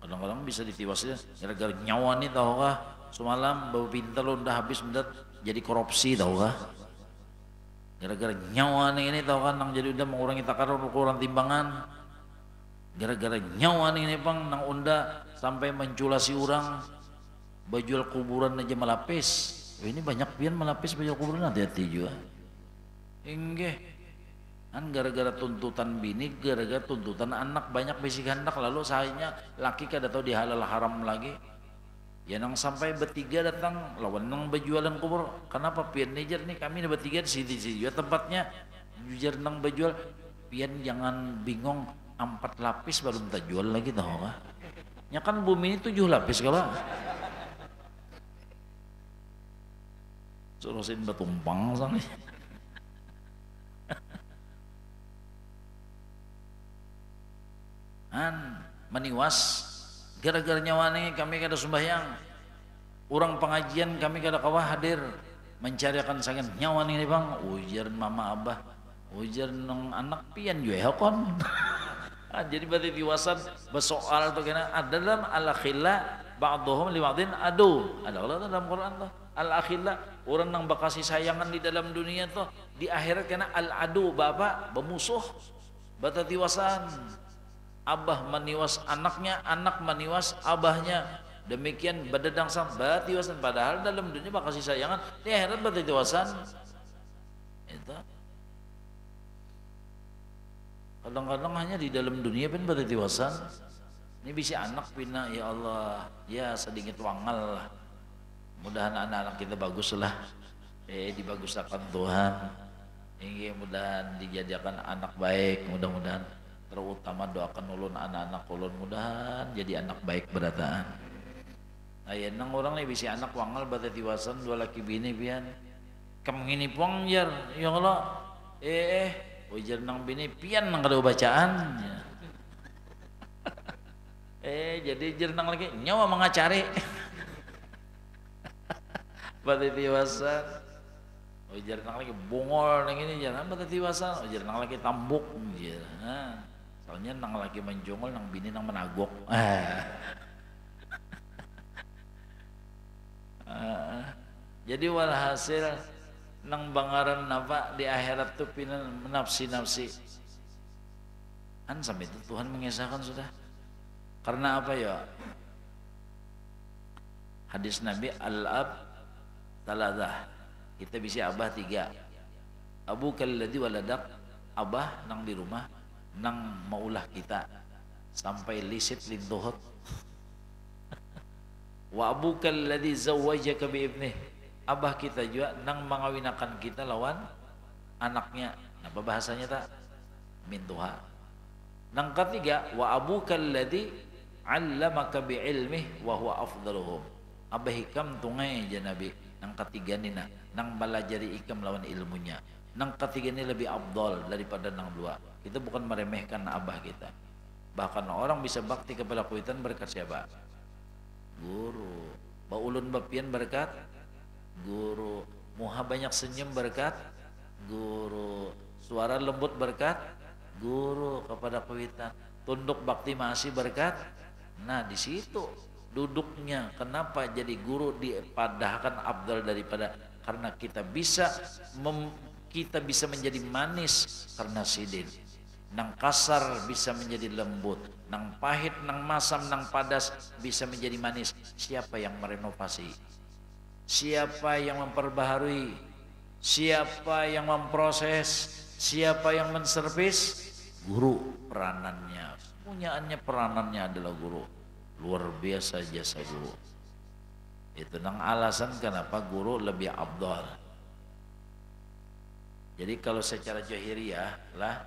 Kadang-kadang bisa ditiwasin gara-gara nyawa nih tahu kah semalam bawa pintar lo udah habis mendat jadi korupsi tahu kah gara-gara nyawa nih ini tahu kan nang jadi udah mengurangi takaran ukuran timbangan gara-gara nyawa nih ini bang nang unda sampai menculasi orang bajual kuburan aja melapis. Ini banyak pian melapis baju kuburan, hati-hati juga. Inggih. Kan gara-gara tuntutan bini, gara-gara tuntutan anak banyak bisi gandak lalu sayanya laki kada tahu dihalal haram lagi. Ya nang sampai bertiga datang lawan nang berjualan kubur. Kenapa pian nejer nih kami bertiga di sini juga tempatnya. Jujar nang berjual pian jangan bingung 4 lapis baru minta jual lagi tahu kah? Ya kan bumi ini 7 lapis kalau. Surusin batumpang sang. Meniwas gara-gara nyawa nih kami kada sembahyang. Orang pengajian kami kada kawa hadir mencarikan sangan nyawa nih bang. Ujar mama abah, ujar nong anak pian juga kon. Jadi berarti diwasan bersoal tuh kena ada dalam al-akhilla ba'dhum li ba'din adu. Ada Allah dalam Quran tuh. Al-akhilla orang nang bakasi sayangan di dalam dunia tuh di akhirat kena al-adu bapak bermusuh. Bata tiwasan. Abah meniwas anaknya, anak meniwas abahnya. Demikian badadang sang batiwasan padahal dalam dunia bakasi sayangan di akhirat batitiwasan. Itu. Kadang-kadang hanya di dalam dunia pun batitiwasan. Ini bisa anak pina ya Allah, ya sedikit wangal lah. Mudahan anak-anak kita bagus lah. Dibaguskan Tuhan. Ini mudahan dijadikan anak baik, mudah-mudahan terutama doakan ulun anak-anak ulun mudahan jadi anak baik berataan. Ayan nang orang nih bisa anak wangal bata tiwasan 2 laki bini pian. Kam ngini puang jar ya Allah. Ujar nang bini pian nang kada bacaan. Jadi jernang lagi nyawa mengacari. Bati tiwasan. Oh jernang lagi bungol nang ini jangan bati tiwasan. Oh jernang lagi tambuk. Nah, soalnya nang lagi menjongol nang bini nang menagok. Jadi walhasil nang bangaran napa di akhirat tuh pinan nafsi-nafsi. Sampai itu Tuhan mengesahkan sudah. Karena apa ya? Hadis Nabi al-ab taladah. Kita bisa abah 3. Abu kalladzi waladak, abah nang di rumah nang maulah kita sampai lisit lintuhut. Wa abu kalladzi zawwajaka bi ibnih. Abah kita juga nang mengawinakan kita lawan anaknya. Apa bahasanya tak? Mintuha. Nang ketiga wa abu kalladzi 'allamaka bi ilmih wa huwa afdaluhum. Abah hikam tungai je Nabi. Nang ketiga ni nang balajari ikam lawan ilmunya. Nang ketiga ni lebih afdal daripada nang 2. Kita bukan meremehkan abah kita. Bahkan orang bisa bakti kepada kuitan berkat siapa? Guru. Baulun bapian berkat guru. Muha banyak senyum berkat guru. Suara lembut berkat guru kepada kuitan. Tunduk bakti masih berkat. Nah di situ duduknya. Kenapa jadi guru dipadahkan abdal daripada? Karena kita bisa menjadi manis karena sidin. Nang kasar bisa menjadi lembut, nang pahit, nang masam, nang padas bisa menjadi manis. Siapa yang merenovasi? Siapa yang memperbaharui? Siapa yang memproses? Siapa yang menservis? Guru peranannya. Punyaannya peranannya adalah guru. Luar biasa jasa guru. Itu nang alasan kenapa guru lebih afdal. Jadi kalau secara jahiriyah lah,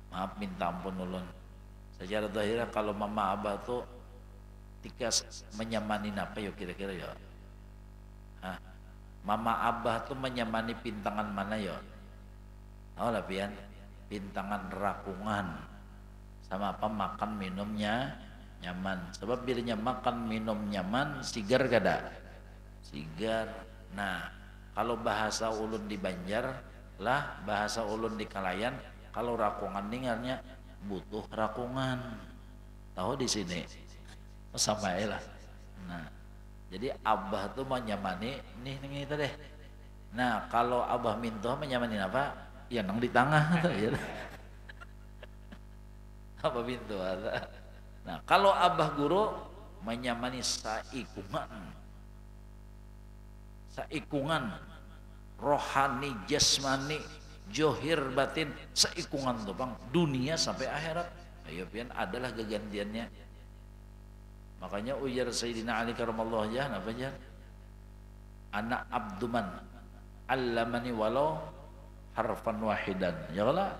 maaf minta ampun ulun. Secara zahirah kalau mama abah tuh tikas menyamani apa yo kira-kira yo? Mama abah tuh menyamani pintangan mana yo? Tahu lah pian? Pintangan rakungan. Sama apa makan minumnya nyaman. Sebab bilanya makan minum nyaman, sigar kada? Sigar. Nah, kalau bahasa ulun di Banjar lah, bahasa ulun di Kalayan, kalau rakungan dengarnya butuh rakungan. Tahu di sini sama lah. Nah, jadi abah tuh menyamani nih itu deh. Nah, kalau abah minta menyamani apa? Ya nang di tengah ya. Apa pintu ada? Nah, kalau abah guru menyamani saikungan rohani, jasmani, johir, batin, saikungan tuh bang, dunia sampai akhirat. Ayo pian adalah kegantiannya. Makanya ujar Sayyidina Ali karamallahu wajhah apa aja? Anak abduman allamani walau harfan wahidan. Ya Allah,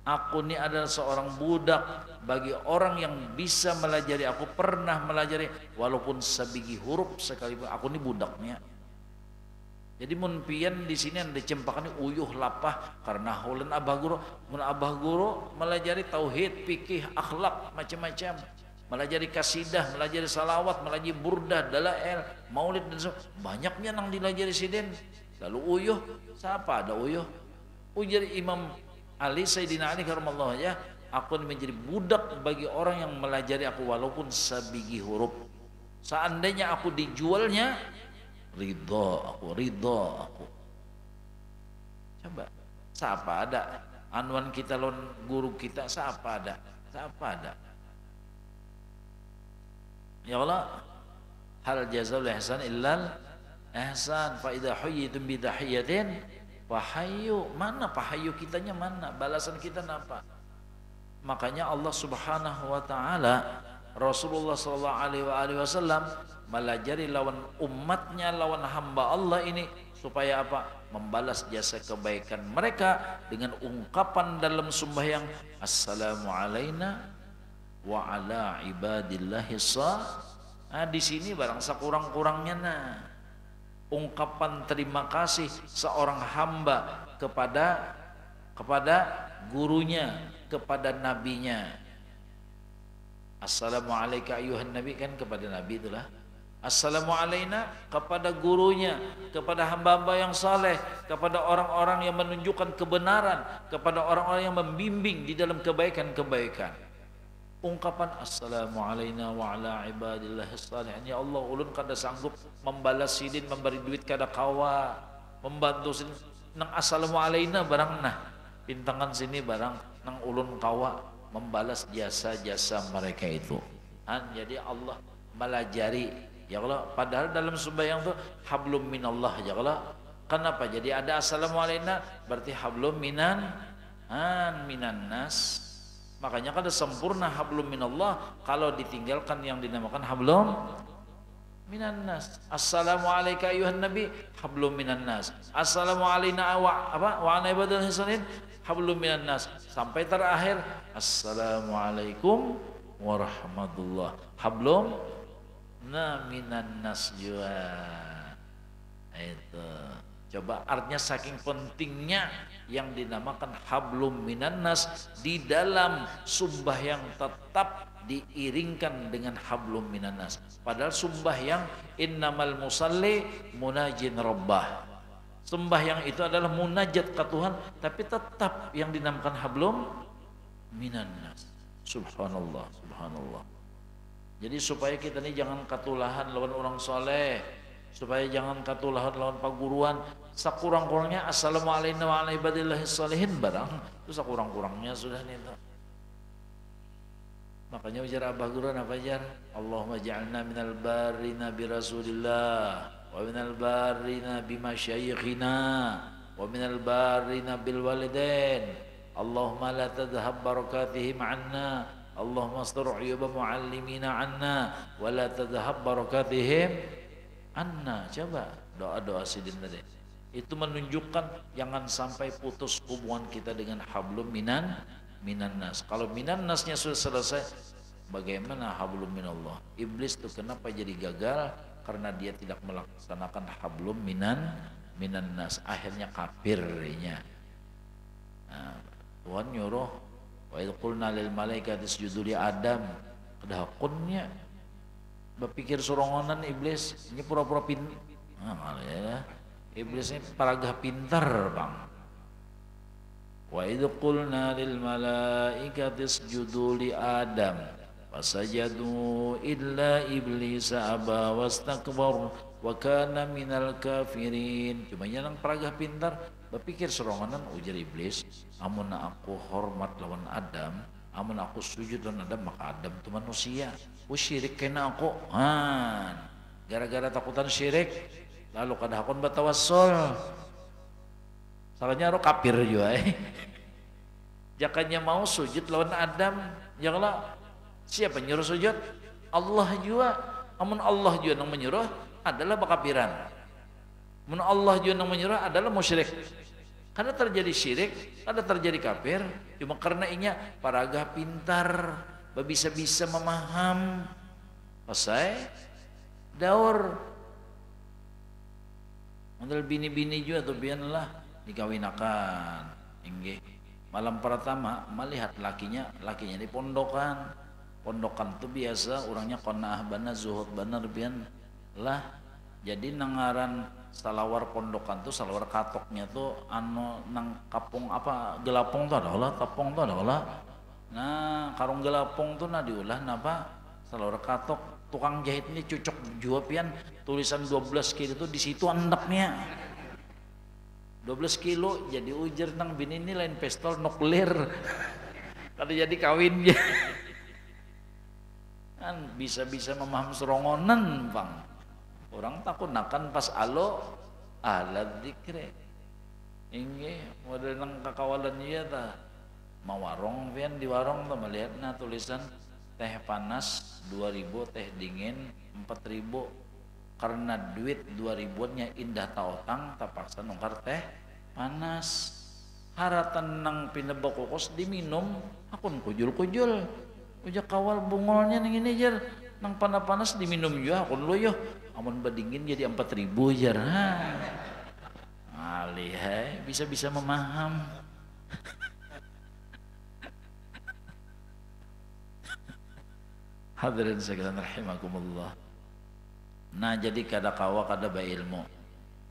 aku ini adalah seorang budak bagi orang yang bisa melajari. Aku pernah melajari walaupun sebiji huruf sekalipun. Aku ini budaknya. Jadi mun pian di sini yang dicempakan uyuh lapah karena hulan abah guru. Mun abah guru melajari tauhid, fikih, akhlak macam-macam. Melajari kasidah, melajari salawat, melajari burdah, dalail, maulid dan sebagainya. Banyaknya nang dilajari sidin. Lalu uyuh, siapa ada uyuh? Ujar Imam Ali, Sayyidina Ali karamallahu wajhah, aku menjadi budak bagi orang yang melajari aku walaupun sebiji huruf. Seandainya aku dijualnya, ridho aku. Coba, siapa ada? Anwan kita lon guru kita, siapa ada? Ya Allah, hal jazaul ihsan illal ihsan. Fa idza huyyitum bi tahiyatin fahayu. Mana pahayu kitanya, mana balasan kita apa? Makanya Allah Subhanahu wa taala, Rasulullah sallallahu alaihi wasallam melajari lawan umatnya, lawan hamba Allah ini supaya apa? Membalas jasa kebaikan mereka dengan ungkapan dalam sembahyang, assalamu alaina wa ala ibadillahi shah. Nah, di sini barang sekurang-kurangnya ungkapan terima kasih seorang hamba kepada gurunya, kepada nabinya. Assalamualaikum ayuhan nabi kan kepada nabi itulah. Assalamu alaina kepada gurunya, kepada hamba-hamba yang saleh, kepada orang-orang yang menunjukkan kebenaran, kepada orang-orang yang membimbing di dalam kebaikan-kebaikan. Ungkapan assalamu alaina wa ala ibadillahis salihin. Ya Allah, ulun kada sanggup membalas sidin memberi duit kada kawa, membantu sidin nang assalamu alaina barang nah pintangan sini barang nang ulun kawa membalas jasa-jasa mereka itu. Jadi Allah melajari. Ya Allah, padahal dalam sembahyang itu hablum minallah ya Allah. Kenapa? Jadi ada assalamu alaina berarti hablum minan nas. Makanya kada sempurna hablum minallah kalau ditinggalkan yang dinamakan hablum minan nas. Assalamu alayka ayuhan nabi hablum minan nas. Assalamu alayna wa ala ibadillahis salihin hablum minan nas. Sampai terakhir assalamualaikum warahmatullah hablum minan nas jua. Itu coba artinya saking pentingnya yang dinamakan hablum minan nas di dalam sembahyang tetap diiringkan dengan hablum minan nas. Padahal sembahyang innamal musalli munajin rabbah. Sembahyang itu adalah munajat ke Tuhan, tapi tetap yang dinamakan hablum minan nas. Subhanallah, subhanallah. Jadi supaya kita ini jangan katulahan lawan orang soleh, supaya jangan katulahan lawan paguruan. Sakurang-kurangnya assalamualaikum wa ala ibadillahis salihin barang itu sakurang-kurangnya sudah nih. Makanya ujar Abah Guruan apa ajar? Allahumma ja'alna minal barina bi Rasulillah wa minal barina bi masyayikhina wa minal barina bil walidain. Allahumma la tadhhab barakatihim 'anna. Allahumma astur 'uyuba muallimina 'anna wa la tadhhab barakatihim 'anna. Coba doa-doa sidin tadi. Itu menunjukkan jangan sampai putus hubungan kita dengan hablum minan nas. Kalau minan nasnya sudah selesai, bagaimana hablum minallah? Iblis itu kenapa jadi gagal? Karena dia tidak melaksanakan hablum minan nas. Akhirnya kafirnya. Nah, Tuhan nyuruh wa idh qulna lil malaikati isjudu li Adam. Kedakunnya berpikir sorongonan iblis, ini pura-pura pintar. Nah, ya. Iblis ini paragah pintar, Bang. Wa idh qulna lil malaikati isjudu li Adam fasajadu illa iblis aba wastakbar wa kana minal kafirin. Cuma yang paragah pintar berpikir sorongonan ujar iblis, amun aku hormat lawan Adam, amun aku sujud lawan Adam, maka Adam itu manusia. Syirik kena aku. Gara-gara takutan syirik lalu kada hakon batawassul. Salahnya ro kafir juga. Jakanya mau sujud lawan Adam, janganlah siapa nyuruh sujud? Allah juga. Amun Allah juga yang menyuruh adalah bakapiran. Amun Allah juga yang menyuruh adalah musyrik. Karena terjadi syirik, ada terjadi kafir, cuma karena inya paragah pintar, bisa-bisa memaham. Pasai daur. Model bini-bini juga tuh bianlah dikawinakan. Inggih. Malam pertama melihat lakinya di pondokan. Pondokan tuh biasa orangnya qanaah bana zuhud bener bian lah. Jadi nangaran salawar pondokan tuh salawar katoknya tuh anu nang kapung apa gelapong tuh adalah tapong tuh adalah. Nah karung gelapong tuh nah diulah napa salawar katok. Tukang jahit ini cocok jua pian tulisan 12 kilo tuh di situ andaknya 12 kilo jadi ujar nang bini ini lain pistol nuklir kada jadi kawin kan bisa-bisa memaham serongonan Bang. Orang takut nakan pas alo alat dikre inge model nang kakawalan iya ta mawarong pian di warong tuh melihat nah tulisan teh panas 2000 teh dingin 4000 karena duit 2000-nya indah taotang terpaksa nungkar teh panas haratan nang pinebok kokos diminum akun kujul-kujul uja kawal bungolnya ning ini jar nang panas-panas diminum juga akun lo yo amun bedingin jadi 4000 jar alih bisa-bisa memaham. Hadirin sekalian rahimakumullah. Nah jadi kada kawa kada ba ilmu.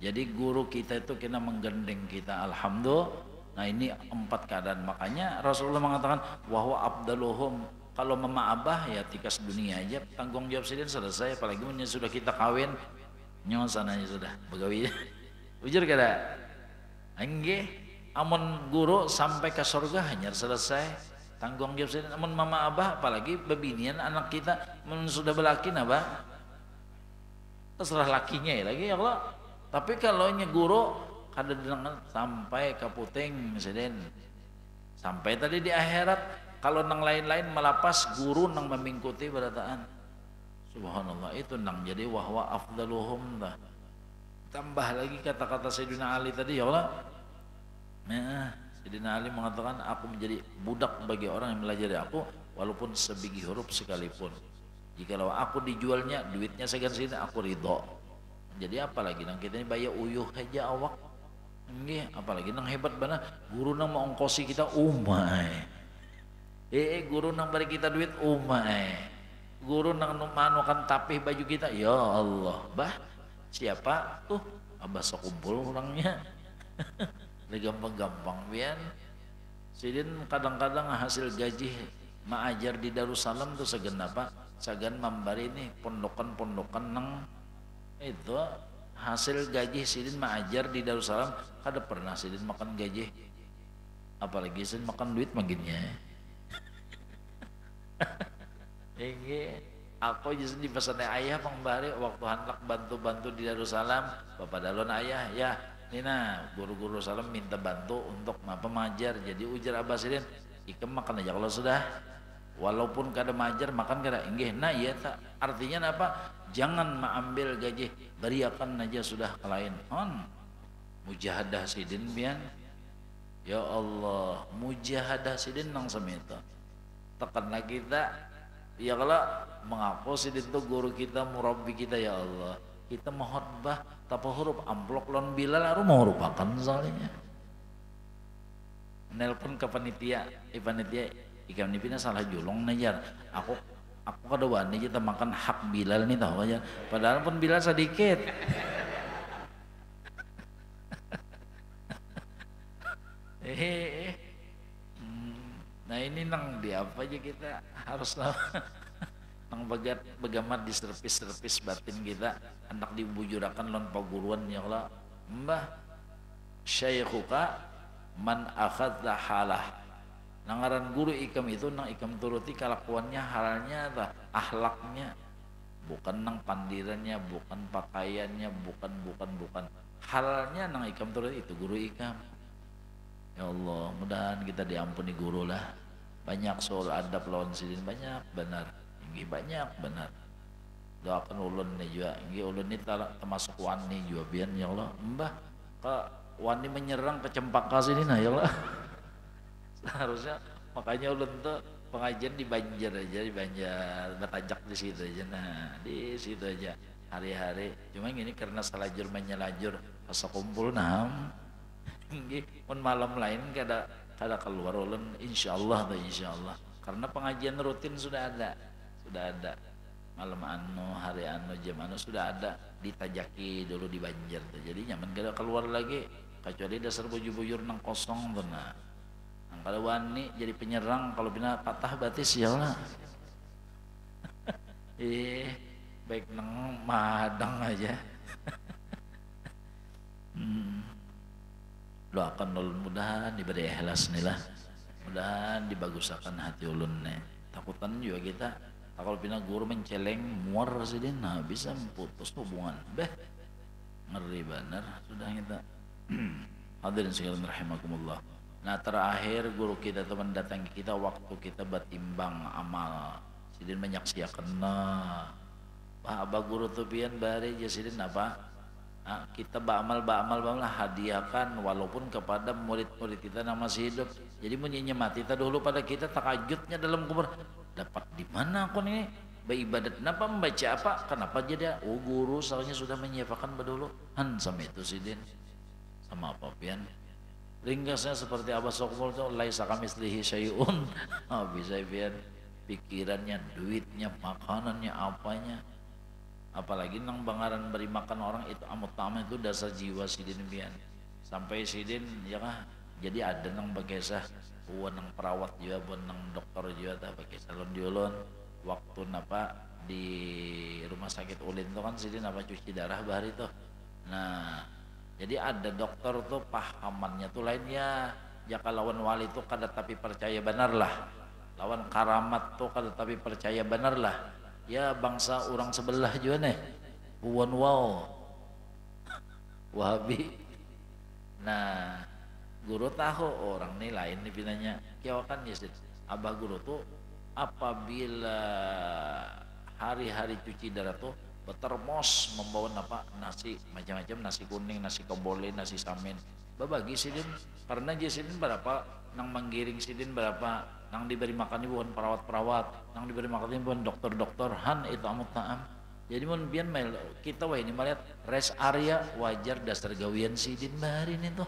Jadi guru kita itu kena menggandeng kita, alhamdulillah. Nah ini 4 keadaan, makanya Rasulullah mengatakan wahwa abdaluhum. Kalau mama abah ya tikas dunia aja tanggung jawab sidin selesai, apalagi sudah kita kawin nyawa sananya sudah begawi. Ujur kada? Enggak, amun guru sampai ke surga hanya selesai tanggung jawab sidin. Amun mama abah apalagi bebinian anak kita sudah berlaki napa? Terserah lakinya ya lagi ya Allah. Tapi kalau nya guru kada dengan sampai ke puting sidin. Sampai tadi di akhirat. Kalau nang lain-lain melapas guru nang memingkuti berataan. Subhanallah itu nang jadi wahwa afdaluhum dah. Tambah lagi kata-kata Sayyidina Ali tadi ya Allah. Nah, Sayyidina Ali mengatakan aku menjadi budak bagi orang yang melajari aku walaupun sebiji huruf sekalipun. Jikalau aku dijualnya duitnya segan-segan aku ridho. Jadi apalagi nang kita ini bayar uyuh aja awak. Nggih, apalagi nang hebat bana guru nang mau ongkosi kita umai. Guru nang beri kita duit umai. Guru nang manukan tapih baju kita, ya Allah, bah siapa tuh abah sekumpul orangnya. Gampang-gampang pian. Sidin kadang-kadang hasil gaji maajar di Darussalam tuh segenapa sagan membari ini pondokan-pondokan nang itu hasil gaji sidin maajar di Darussalam kada pernah sidin makan gaji, apalagi sidin makan duit maginnya. Ini aku justru di pesan ayah pengbari waktu hendak bantu-bantu di Darussalam, bapak dalon ayah ya Nina guru-guru salam minta bantu untuk pemajar. Jadi ujar abah sidin ikem makan aja kalau sudah, walaupun kada majar makan kada inggih. Nah iya tak artinya apa, jangan mengambil gaji beriakan aja sudah kelain mujahadah sidin bian ya Allah, mujahadah sidin nang semita tekanlah kita ya kalau mengaku sidin itu guru kita murabbi kita ya Allah, kita mohotbah tapi huruf amplok lon bilal aru mau rupakan soalnya nelpon ke panitia panitia ikan nipina salah julong najar aku kada wani kita makan hak bilal nih tahu aja padahal pun bilal sedikit. Nah ini nang di apa aja kita harus nang begamat di serpis batin kita hendak dibujurakan lon paguruan ya Allah. Mbah syaikhuka man akhadha halah. Nangaran guru ikam itu nang ikam turuti kelakuannya halnya atau akhlaknya, bukan nang pandirannya, bukan pakaiannya, bukan halnya nang ikam turuti itu guru ikam. Ya Allah, mudahan kita diampuni guru lah. Banyak soal adab lawan sidin banyak benar. Inggih banyak benar. Doakan ulun nih juga. Inggih ulun ini termasuk wani juga bian ya Allah. Mbah, ke wani menyerang ke cempaka sini nah ya Allah. Seharusnya makanya ulun tuh pengajian di Banjar aja, di Banjar, batajak di situ aja. Nah, di situ aja hari-hari. Cuma ini karena selajur menyelajur pas kumpul nam. Pun malam lain kada keluar ulun insyaallah karena pengajian rutin sudah ada malam anu hari anu jam anu sudah ada ditajaki dulu di Banjar tuh. Jadi nyaman kada keluar lagi kecuali dasar bujur-bujur nang kosong tuh nah nang kada wani jadi penyerang kalau bina patah batis ya lah. Baik nang madang aja. Doakan ulun mudahan diberi ikhlas nih lah, mudahan dibagusakan hati ulun nih. Takutan juga kita kalau pina guru menceleng muar sidin nah bisa putus hubungan ngeri bener sudah kita. Hadirin sekalian rahimakumullah. Nah terakhir guru kita teman datangi kita waktu kita batimbang amal sidin menyaksikan nah abah guru tuh pian bari jasidin apa kita ba'amal hadiahkan walaupun kepada murid-murid kita yang masih hidup. Jadi menyemati kita dulu pada kita takajudnya dalam kubur dapat di mana aku nih beribadat kenapa membaca apa kenapa jadi guru soalnya sudah menyiapkan dulu sama itu sidin sama apa pian ringkasnya seperti Abah Sokmul itu laisa kamitslihi syai'un bisa pian pikirannya, duitnya, makanannya, apanya. Apalagi nang bangaran beri makan orang itu amut tamu itu dasar jiwa sidin bian. Sampai sidin ya kah, jadi ada nang bagesah nang perawat juga, nang dokter juga tak pakai salon diulun waktu napa di rumah sakit ulin tuh kan sidin apa cuci darah bahari tuh. Nah jadi ada dokter tuh pahamannya tuh lain ya, jaka lawan wali tuh kada tapi percaya benar lah, lawan karamat tuh kada tapi percaya benar lah ya, bangsa orang sebelah juga nih buan wow Wahabi. Nah guru tahu orang nih lain nih pinanya kiawa kan ya abah guru tuh apabila hari-hari cuci darah tuh bertermos membawa apa nasi macam-macam, nasi kuning, nasi kebole, nasi samin babagi sidin karena dia sidin berapa nang menggiring sidin berapa nang diberi makan ibu perawat-perawat, nang diberi makan ibu dokter-dokter han itu amut naam. Jadi mun bian mail kita wah ini melihat rest area wajar dasar gawian sidin barin itu.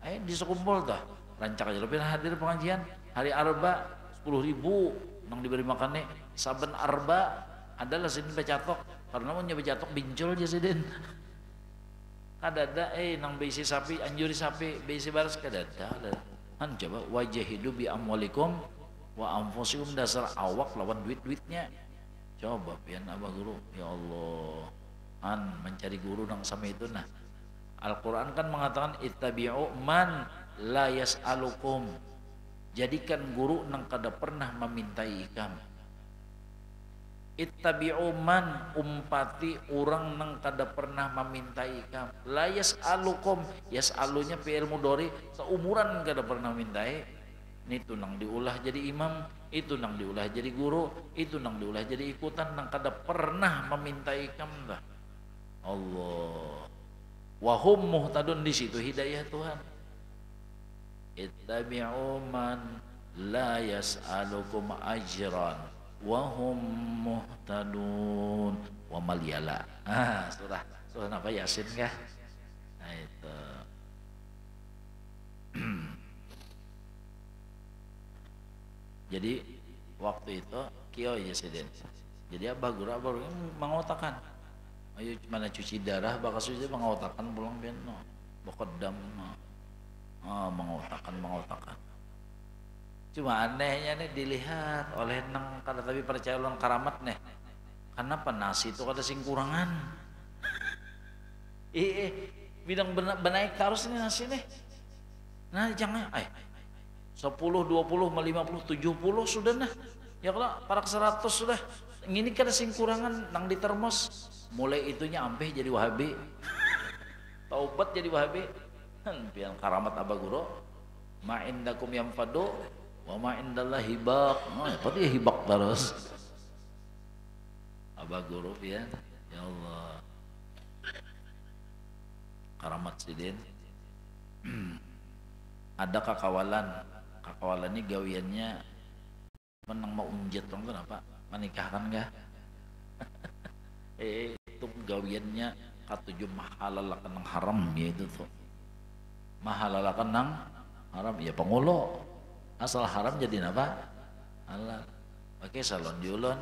Ayo disekumpul tuh rancak aja lebih hadir pengajian hari arba 10.000 nang diberi makan nih saben arba adalah sidin becatok karena mau nyoba becatok bincul aja sidin. Kadada nang beisi sapi anjuri sapi beisi baras kadada han coba wajah hidup bi amwalikum wa anfusikum dasar awak lawan duit-duitnya. Coba pian abah guru ya Allah han mencari guru nang sama itu. Nah Al-Quran kan mengatakan ittabi'u man la yas'alukum, jadikan guru nang kada pernah memintai ikam. Ittabi'u man umpati orang nang kada pernah memintai ikam. La yas'alukum, yas'alunya fi'il mudhari seumuran kada pernah mintai. Itu nang diulah jadi imam, itu nang diulah jadi guru, itu nang diulah jadi ikutan nang kada pernah memintai ikam dah. Allah wahum muhtadun, di situ hidayah Tuhan. Ittabi'u man la yas'alukum ajran wahum muhtadun wa malyala. Surah apa Yasin kah? Nah itu. Jadi waktu itu kio Yasin. Jadi abah guru mengotakan ayo mana cuci darah bakal suci mengotakan pulang pian no bokodam no mengotakan cuma anehnya nih dilihat oleh nang kada tapi percaya ulang karamat nih kenapa nasi itu kada sing kurangan bidang benaik harus nih nasi nih nah jangan 10, 20, 50, 70 sudah nah ya kalau para 100 sudah ini kada sing kurangan nang di termos mulai itunya ampe jadi Wahabi taubat jadi Wahabi pian karamat abah guru ma indakum yanfadu wa ma indallahi hibaq pasti hibaq terus abah guru pian ya Allah karamat sidin ada kakawalan ini gawiannya menang mau unjet dong kenapa menikahkan enggak itu gawiannya katujuh mahalalakan nang haram ya itu tuh mahalalakan nang haram ya pengulo asal haram jadi apa halal oke salon diulon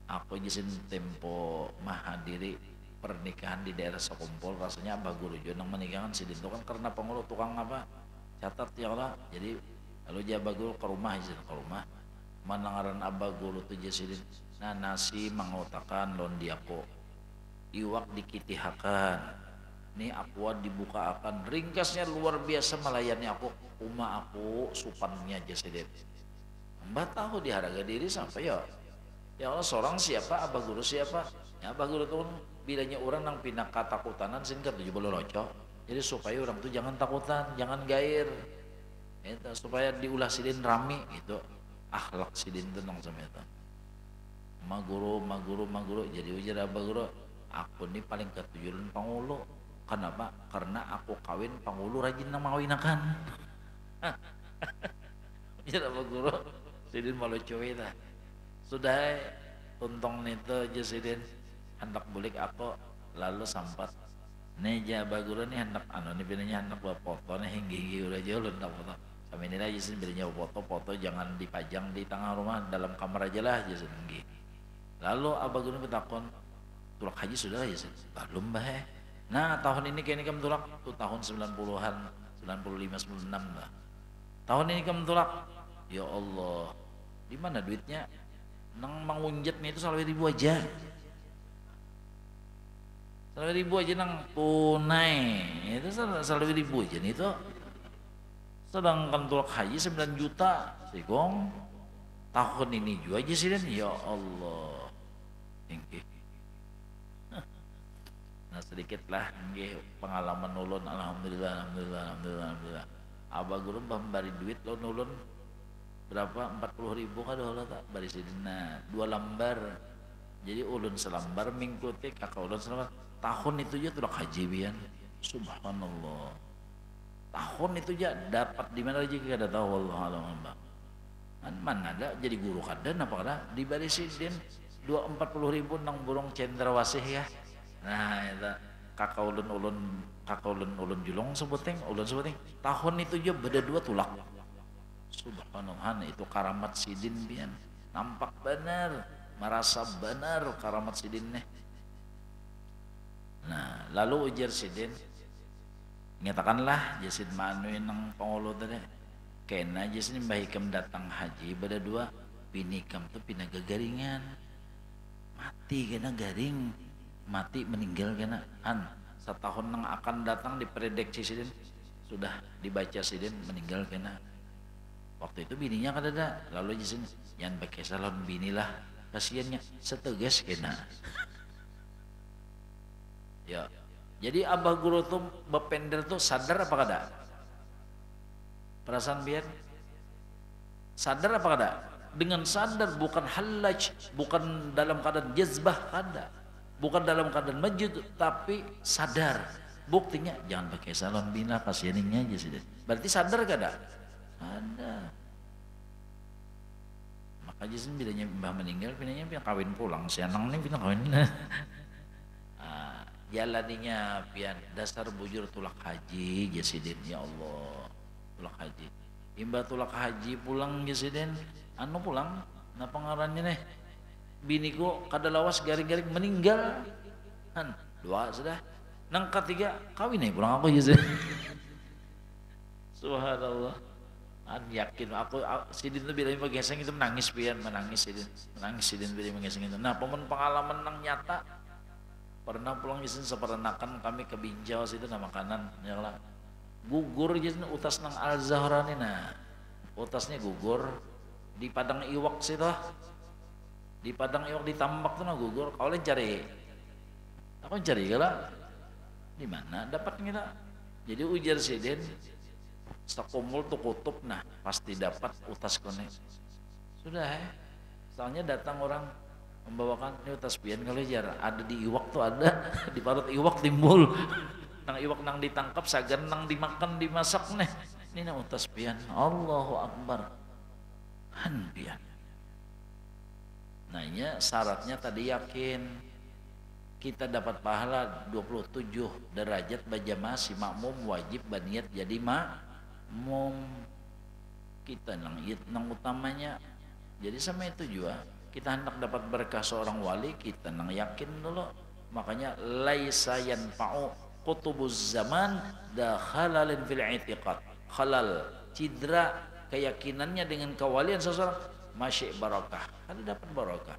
aku jisin tempo mahadiri pernikahan di daerah Sekumpul rasanya abah guru juga nang menikahan sidin itu kan karena pengulo tukang apa catat ya Allah jadi lalu dia abah guru ke rumah izin ke rumah manangaran abah guru tuh jasidin nah nasi mengotakan londi aku iwak dikitihakan nih aqua dibuka akan ringkasnya luar biasa melayani aku aku supannya jasidin mbak tahu di harga diri sampai ya Allah seorang siapa abah guru siapa ya abah guru tuh bilanya orang nang pindah katakutan sehingga 70 locok jadi supaya orang tuh jangan takutan jangan gair itu supaya diulah sidin rami gitu akhlak sidin tuh nang sama itu maguru jadi ujar abah guru aku nih paling ketujuan pangulu kenapa karena aku kawin pangulu rajin nang mawinakan ujar abah guru sidin malu cuy dah sudah tuntong nito aja sidin hendak bulik aku lalu sampat nih abah guru nih hendak nih pinanya hendak bawa foto nih hinggi udah jauh hendak foto Kami ini aja sih belinya foto-foto jangan dipajang di tengah rumah, dalam kamar aja lah aja sih. Lalu abah gunung bertakon, tulak haji sudah ya sih? Belum bah. Nah tahun ini kayaknya kamu tulak tuh tahun 90-an, 95, 96 lah. Tahun ini kamu tulak, ya Allah, di mana duitnya? Nang mangunjet nih itu 1.000 aja. 1.000 aja nang tunai itu 1.000 aja nih itu, sedangkan tulak haji 9 juta sih gong tahun ini juga aja sih dan ya Allah tinggi. Nah sedikit lah pengalaman ulun, alhamdulillah abah guru bari duit lo nulun berapa 40.000 kadoh tak bari sidina 2 lembar, jadi ulun selembar mingkuti kakak ulun selembar. Tahun itu aja tulak haji bian, subhanallah. Tahun itu aja dapat di mana aja kita tahu, wallahu a'lam. Mana ada jadi guru kadan apa kada di Bali Sidin 240.000 nang burung cendrawasih ya. Nah itu kakak ulun julung sebuting ulun sebuting tahun itu aja beda 2 tulak, subhanallah. Itu karamat Sidin bian, nampak benar, merasa benar karamat Sidin nih. Nah lalu ujar Sidin, nyatakanlah jasid manuin nang pangolo tadi kena jasid mbah ikam datang haji pada 2 bini ikam tuh pindah gagaringan mati, kena garing mati meninggal kena setahun nang akan datang diprediksi Sidin, sudah dibaca Sidin meninggal kena. Waktu itu bininya kada ada, lalu jasid jangan pakai salon binilah kasiannya setegas kena. Ya, jadi abah guru tuh bapender tuh sadar apa kada? Perasaan biar sadar apa kada? Dengan sadar, bukan halaj, bukan dalam keadaan jazbah kada, bukan dalam keadaan majud, tapi sadar. Buktinya jangan pakai salon bina kasianinnya aja sih. Berarti sadar kada? Ada. Maka jisin bilanya mbah meninggal, pinanya pindah kawin pulang, sianang nih pindah kawin. Jalaninya pian dasar bujur tulak haji jasidin, ya Allah tulak haji imba tulak haji pulang jasidin anu pulang nah pengarannya nih biniku kada lawas garing-garing meninggal 2 sudah nang ketiga kawin nih pulang aku jasidin. Subhanallah, yakin aku Sidin tuh bilangnya pageseng itu menangis pian, menangis Sidin bilangnya pageseng itu. Nah pengalaman nang nyata pernah pulang jasin seperenakan kami ke Binjau situ nama makanan ya lah gugur jasin utas nang Al Zahrani. Nah utasnya gugur di padang iwak situ, di padang iwak ditambak tuh nah gugur. Kalian cari aku cari gala di mana dapat kita. Jadi ujar Sidin sekumpul tuh kutub, nah pasti dapat utas kone sudah soalnya datang orang membawakan ini utas pian kalau jar ada di iwak tuh ada di parut iwak timbul nang iwak nang ditangkap sagan nang dimakan dimasak nih ini nang utas pian. Allahu Akbar pian. Nanya syaratnya tadi yakin kita dapat pahala 27 derajat bajamaah si makmum wajib baniat jadi makmum kita nang utamanya. Jadi sama itu juga kita hendak dapat berkah seorang wali, kita nang yakin dulu. Makanya laisa yanfa'u qutubuz zaman dakhalalin fil i'tiqad. Halal cedera keyakinannya dengan kewalian seseorang masyi barakah, ada dapat barakah.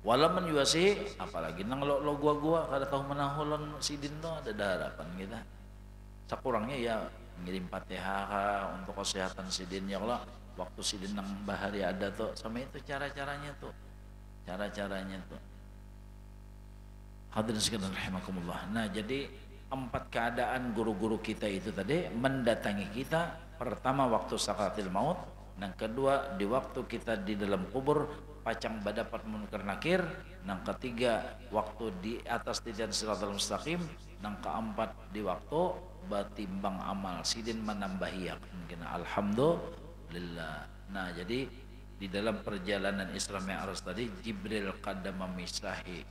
Walaman yuasi apalagi nang lo gua kada tahu menahulon Sidin tuh ada harapan kita. Sakurangnya ya ngirim Fatihah untuk kesehatan Sidin ya Allah. Waktu Sidin nang bahari ada tuh sama itu cara-caranya tuh hadirin sekalian rahimakumullah. Nah jadi 4 keadaan guru-guru kita itu tadi mendatangi kita. Pertama waktu sakaratil maut, yang kedua di waktu kita di dalam kubur pacang badapat munkar nakir, yang ketiga waktu di atas titian siratal mustaqim, yang keempat di waktu batimbang amal. Sidin menambahi yakin alhamdulillah. Nah jadi di dalam perjalanan Isra Mi'raj tadi Jibril kada memisahi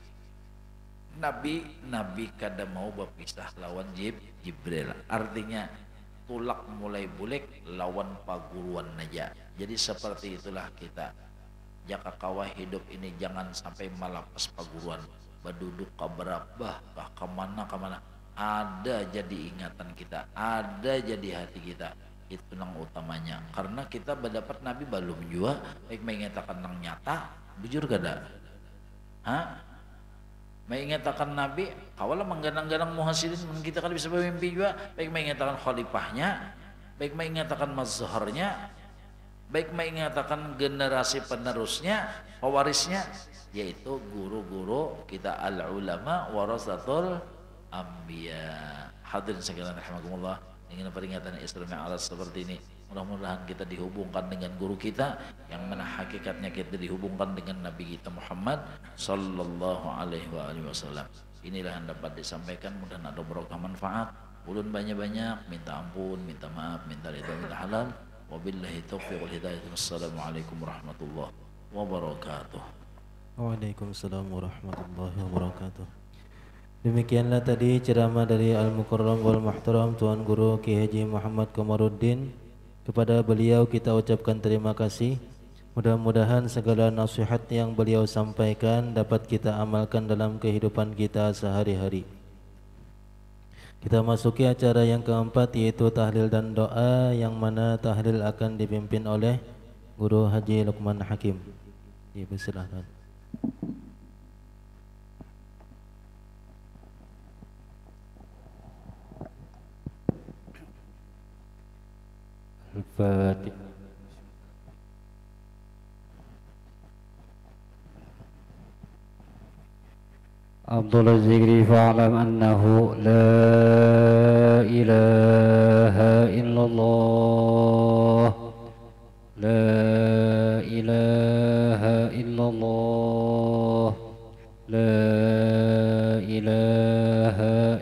Nabi kada mau berpisah lawan Jibril. Artinya tulak mulai bulik lawan paguruan aja. Jadi seperti itulah kita. Jaka kawah hidup ini jangan sampai malapas paguruan. Baduduk kabarabah kah kemana ada jadi ingatan kita, ada jadi hati kita. Itu nang utamanya. Karena kita berdapat Nabi belum jua baik mengatakan nang nyata, bujur kada? Hah? Mengatakan Nabi, kawalah menggadang-gadang muhasirin kita kan bisa bermimpi juga, baik mengatakan khalifahnya, baik mengatakan mazharnya, baik mengatakan generasi penerusnya, pewarisnya, yaitu guru-guru kita al-ulama warasatul anbiya. Hadirin sekalian rahimakumullah, dengan peringatan Islam yang alat seperti ini, mudah-mudahan kita dihubungkan dengan guru kita yang mana hakikatnya kita dihubungkan dengan Nabi kita Muhammad sallallahu alaihi wasallam. Inilah yang dapat disampaikan, mudah-mudahan ada barokah manfaat. Ulun banyak-banyak minta ampun, minta maaf, minta ridha, minta halal. Wabillahi taufiq wal hidayah. Wassalamualaikum warahmatullahi wabarakatuh. Waalaikumsalam warahmatullahi wabarakatuh. Demikianlah tadi ceramah dari Al-Mukarram wal Muhtaram Tuan Guru Ki Haji Muhammad Komarudin. Kepada beliau kita ucapkan terima kasih. Mudah-mudahan segala nasihat yang beliau sampaikan dapat kita amalkan dalam kehidupan kita sehari-hari. Kita masuki acara yang keempat, yaitu tahlil dan doa, yang mana tahlil akan dipimpin oleh Guru Haji Luqman Hakim. Dipersilakan. Al-Fatihah. أفضل الذكر فاعلم أنه لا إله إلا الله، لا إله إلا الله، لا إله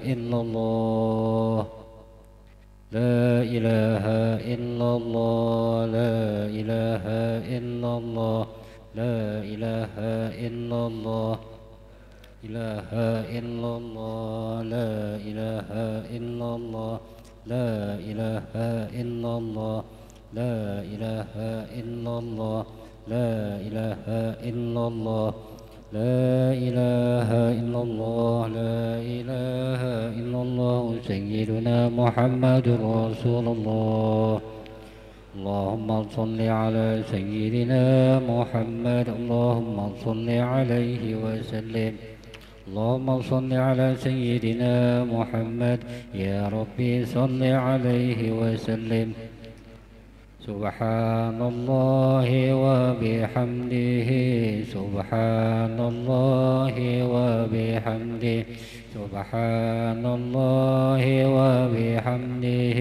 إلا الله، لا إله إلا الله، لا إله إلا الله، لا إله إلا الله، إله إلا الله، لا إله إلا الله، لا إله إلا الله، لا إله إلا الله، لا إله إلا الله، لا إله إلا الله، لا إله إلا الله، سيدنا محمد رسول الله. اللهم صل على سيدنا محمد، اللهم صل عليه وسلم، اللهم صل على سيدنا محمد، يا ربي صل عليه وسلم. سبحان الله وبحمده، سبحان الله وبحمده، سبحان الله وبحمده،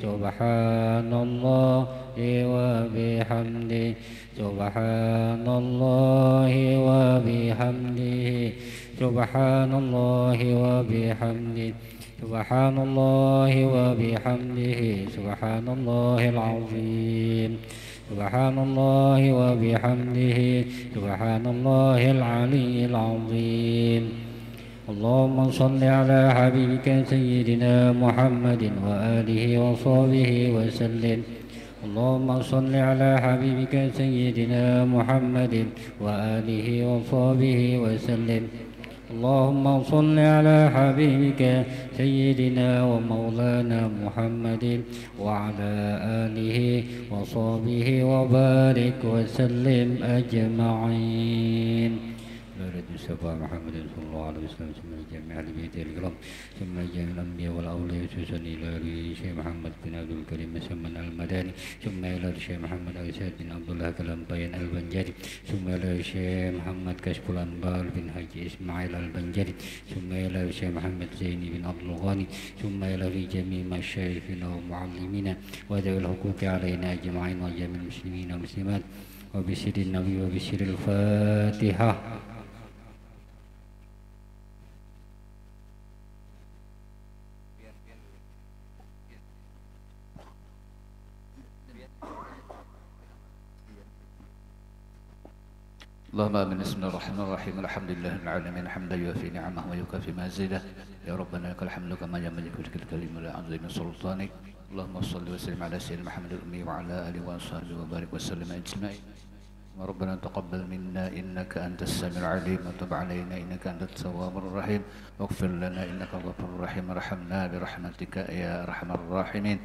سبحان الله وبحمده، سبحان الله وبحمده، سبحان الله وبحمده، سبحان الله وبحمده، سبحان الله العظيم، سبحان الله وبحمده، سبحان الله العلي العظيم. اللهم صل على حبيبك سيدنا محمد وآله وصحبه وسلم. اللهم صل على حبيبك سيدنا محمد وآله وصحبه وسلم. اللهم صل على حبيبك سيدنا ومولانا محمد وعلى آله وصحبه وبارك وسلم أجمعين. المصطفى محمد صلى الله عليه وسلم، ثم جميع أهل بيته الكرام، ثم جميع الأنبياء والأولياء، خصوصا إلى الشيخ محمد بن عبد الكريم مسمى المداني، ثم إلى الشيخ محمد أسد بن عبد الله كلامبيان البنجري، ثم إلى الشيخ محمد كشف الأنبار بن حجي إسماعيل البنجري، ثم إلى الشيخ محمد زيني بن عبد الغني، ثم إلى جميع مشايخنا ومعلمينا وذوي الحقوق علينا أجمعين وجميع المسلمين والمسلمات، وبسر النبي وبسر الفاتحة. اللهم آمين. بسم الله الرحمن الرحيم. الحمد لله رب العالمين حمدا يوافي نعمه ويكافي مزيده. يا ربنا لك الحمد كما ينبغي لك الكريم والعظيم سلطانك. اللهم صل وسلم على سيدنا محمد الأمي وعلى آله وصحبه وبارك وسلم أجمعين. ربنا تقبل منا إنك أنت السميع العليم وتب علينا إنك أنت التواب الرحيم واغفر لنا إنك الغفور الرحيم ارحمنا برحمتك يا أرحم الراحمين.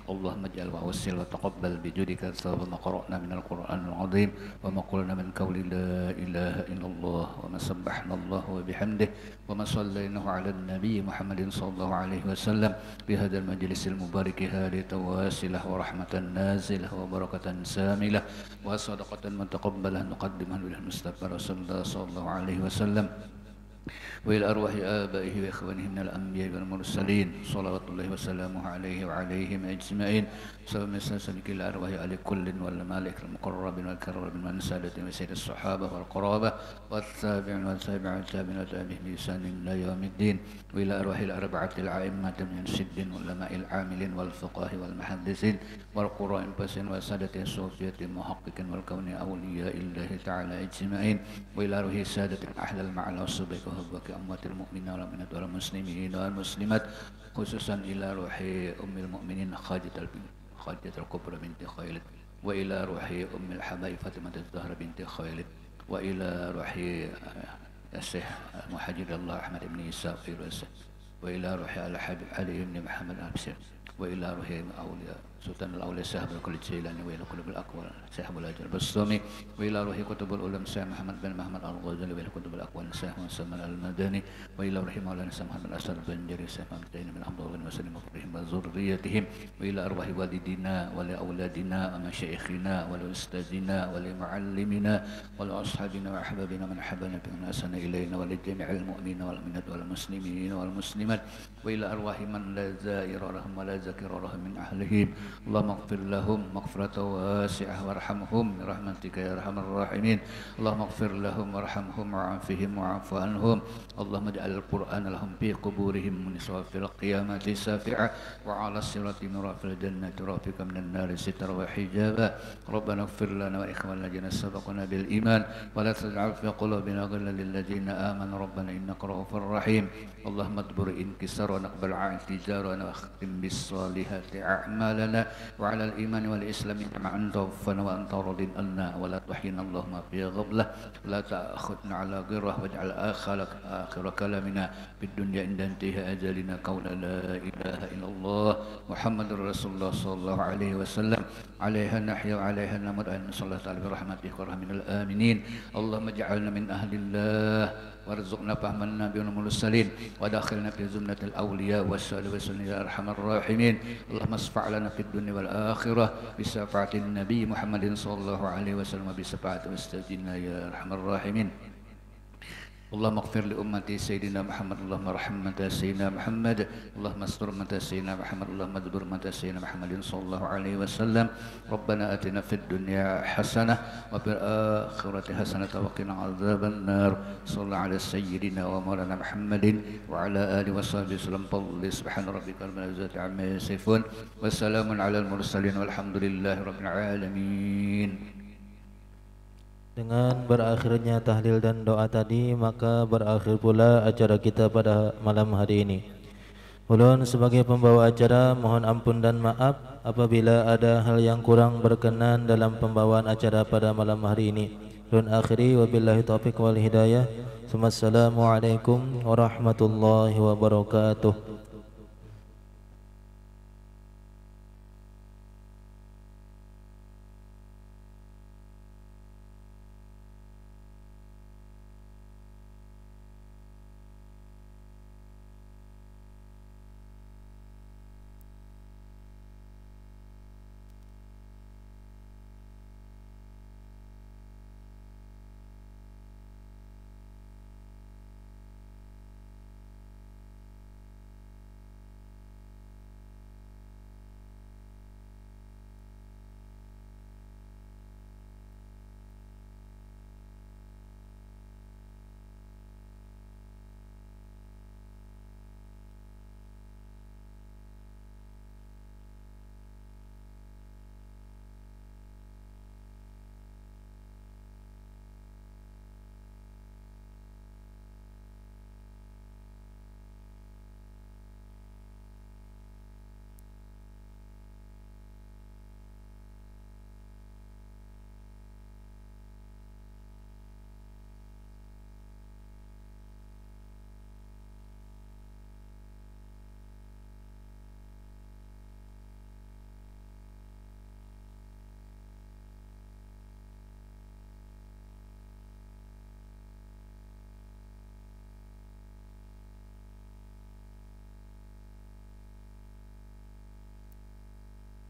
اللهم اجعل ووسل وتقبل بجودك ثواب ما قرأنا من القرآن العظيم وما قلنا من قول لا إله إلا الله وما سبحنا الله وبحمده وما صليناه على النبي محمد صلى الله عليه وسلم بهذا المجلس المبارك هذه تواسله ورحمة نازلة وبركة ساملة وصدقة متقبلة نقدمها للمصطفى رسول الله صلى الله عليه وسلم وإلى أرواح آبائه وإخوانه من الأنبياء والمرسلين صلوات الله وسلامه عليه وعليهم أجمعين. سلام السلام إلى أرواح آل كل والملائكة المقربين والكرامين من سادة وسيد الصحابة والقرابة والتابعين والتابعين والتابعين والتابعين بإحسان إلى يوم الدين. وإلى أرواح الأربعة الأئمة من السد والعلماء العاملين والفقهاء والمحدثين والقراء الباسين والسادة الصوفية المحققين والكون أولياء الله تعالى أجمعين. وإلى أرواح سادة أهل المعنى والسبك وهبك أموات المؤمنين والمؤمنات والمسلمين والمسلمات خصوصا إلى روح أم المؤمنين خديجة الكبرى بنت خويلد وإلى روح أم الحبايب فاطمة الزهرا بنت خويلد وإلى روح الشيخ محجر الله أحمد بن إسحاق وإلى روح الحبيب علي بن محمد الحسين وإلى روح أولياء سلطان الأولياء صاحب الكل الجيلاني وإلى قلوب الأقوال صاحب الأجر البسطامي وإلى روح كتب العلماء الشيخ محمد بن محمد الغزالي وإلى كتب الأقوال الشيخ مسلم المدني وإلى روح مولانا الشيخ محمد الأسد البنجري الشيخ محمد الدين بن عبد الله وسلم وفرهم وذريتهم وإلى أرواح والدينا ولأولادنا ومشايخنا ولأستاذنا ولمعلمنا ولأصحابنا وأحبابنا من أحبنا بمن أحسن إلينا ولجميع المؤمنين والمؤمنات والمسلمين والمسلمات وإلى أرواح من لا زائر لهم ولا ذكر لهم من أهلهم. اللهم اغفر لهم مغفرة واسعة وارحمهم برحمتك يا أرحم الراحمين. اللهم اغفر لهم وارحمهم وعافهم وعف عنهم. اللهم اجعل القرآن لهم في قبورهم منصرا في القيامة شافعا وعلى الصراط نورا في الجنة رافقا من النار سترا وحجابا. ربنا اغفر لنا وإخواننا الذين سبقونا بالإيمان ولا تجعل في قلوبنا غلا للذين آمنوا ربنا إنك رؤوف رحيم. اللهم اجبر انكسار ونقبل اعتذارنا واختم بالصالحات أعمالنا وعلى الإيمان والإسلام معا توفنا وأنت راض عنا ولا تحينا اللهم في غفلة لا تأخذنا على غره واجعل آخر كلامنا في الدنيا عند انتهاء أجلنا قول لا إله إلا الله محمد رسول الله صلى الله عليه وسلم عليها نحيا وعليها نموت أن صلى الله تعالى برحمتك ورحمة الآمنين. اللهم اجعلنا من أهل الله وارزقنا فهم النبي والمرسلين وداخلنا في زمرة الأولياء والصالحين يا أرحم الراحمين. اللهم اشفع لنا في الدنيا والآخرة بشفاعة النبي محمد صلى الله عليه وسلم وبشفاعة أستاذنا يا أرحم الراحمين. اللهم اغفر لأمتي سيدنا محمد. اللهم ارحم أمتي سيدنا محمد. اللهم استر أمتي سيدنا محمد. اللهم اجبر أمتي سيدنا محمد صلى الله عليه وسلم. ربنا آتنا في الدنيا حسنة وفي الآخرة حسنة وقنا عذاب النار. صلى الله على سيدنا ومولانا محمد وعلى آله وصحبه وسلم. سبحان ربك رب العزة عما يصفون وسلام على المرسلين والحمد لله رب العالمين. Dengan berakhirnya tahlil dan doa tadi, maka berakhir pula acara kita pada malam hari ini. Ulun sebagai pembawa acara mohon ampun dan maaf apabila ada hal yang kurang berkenan dalam pembawaan acara pada malam hari ini. Ulun akhiri wabillahi taufiq wal hidayah. Assalamualaikum warahmatullahi wabarakatuh.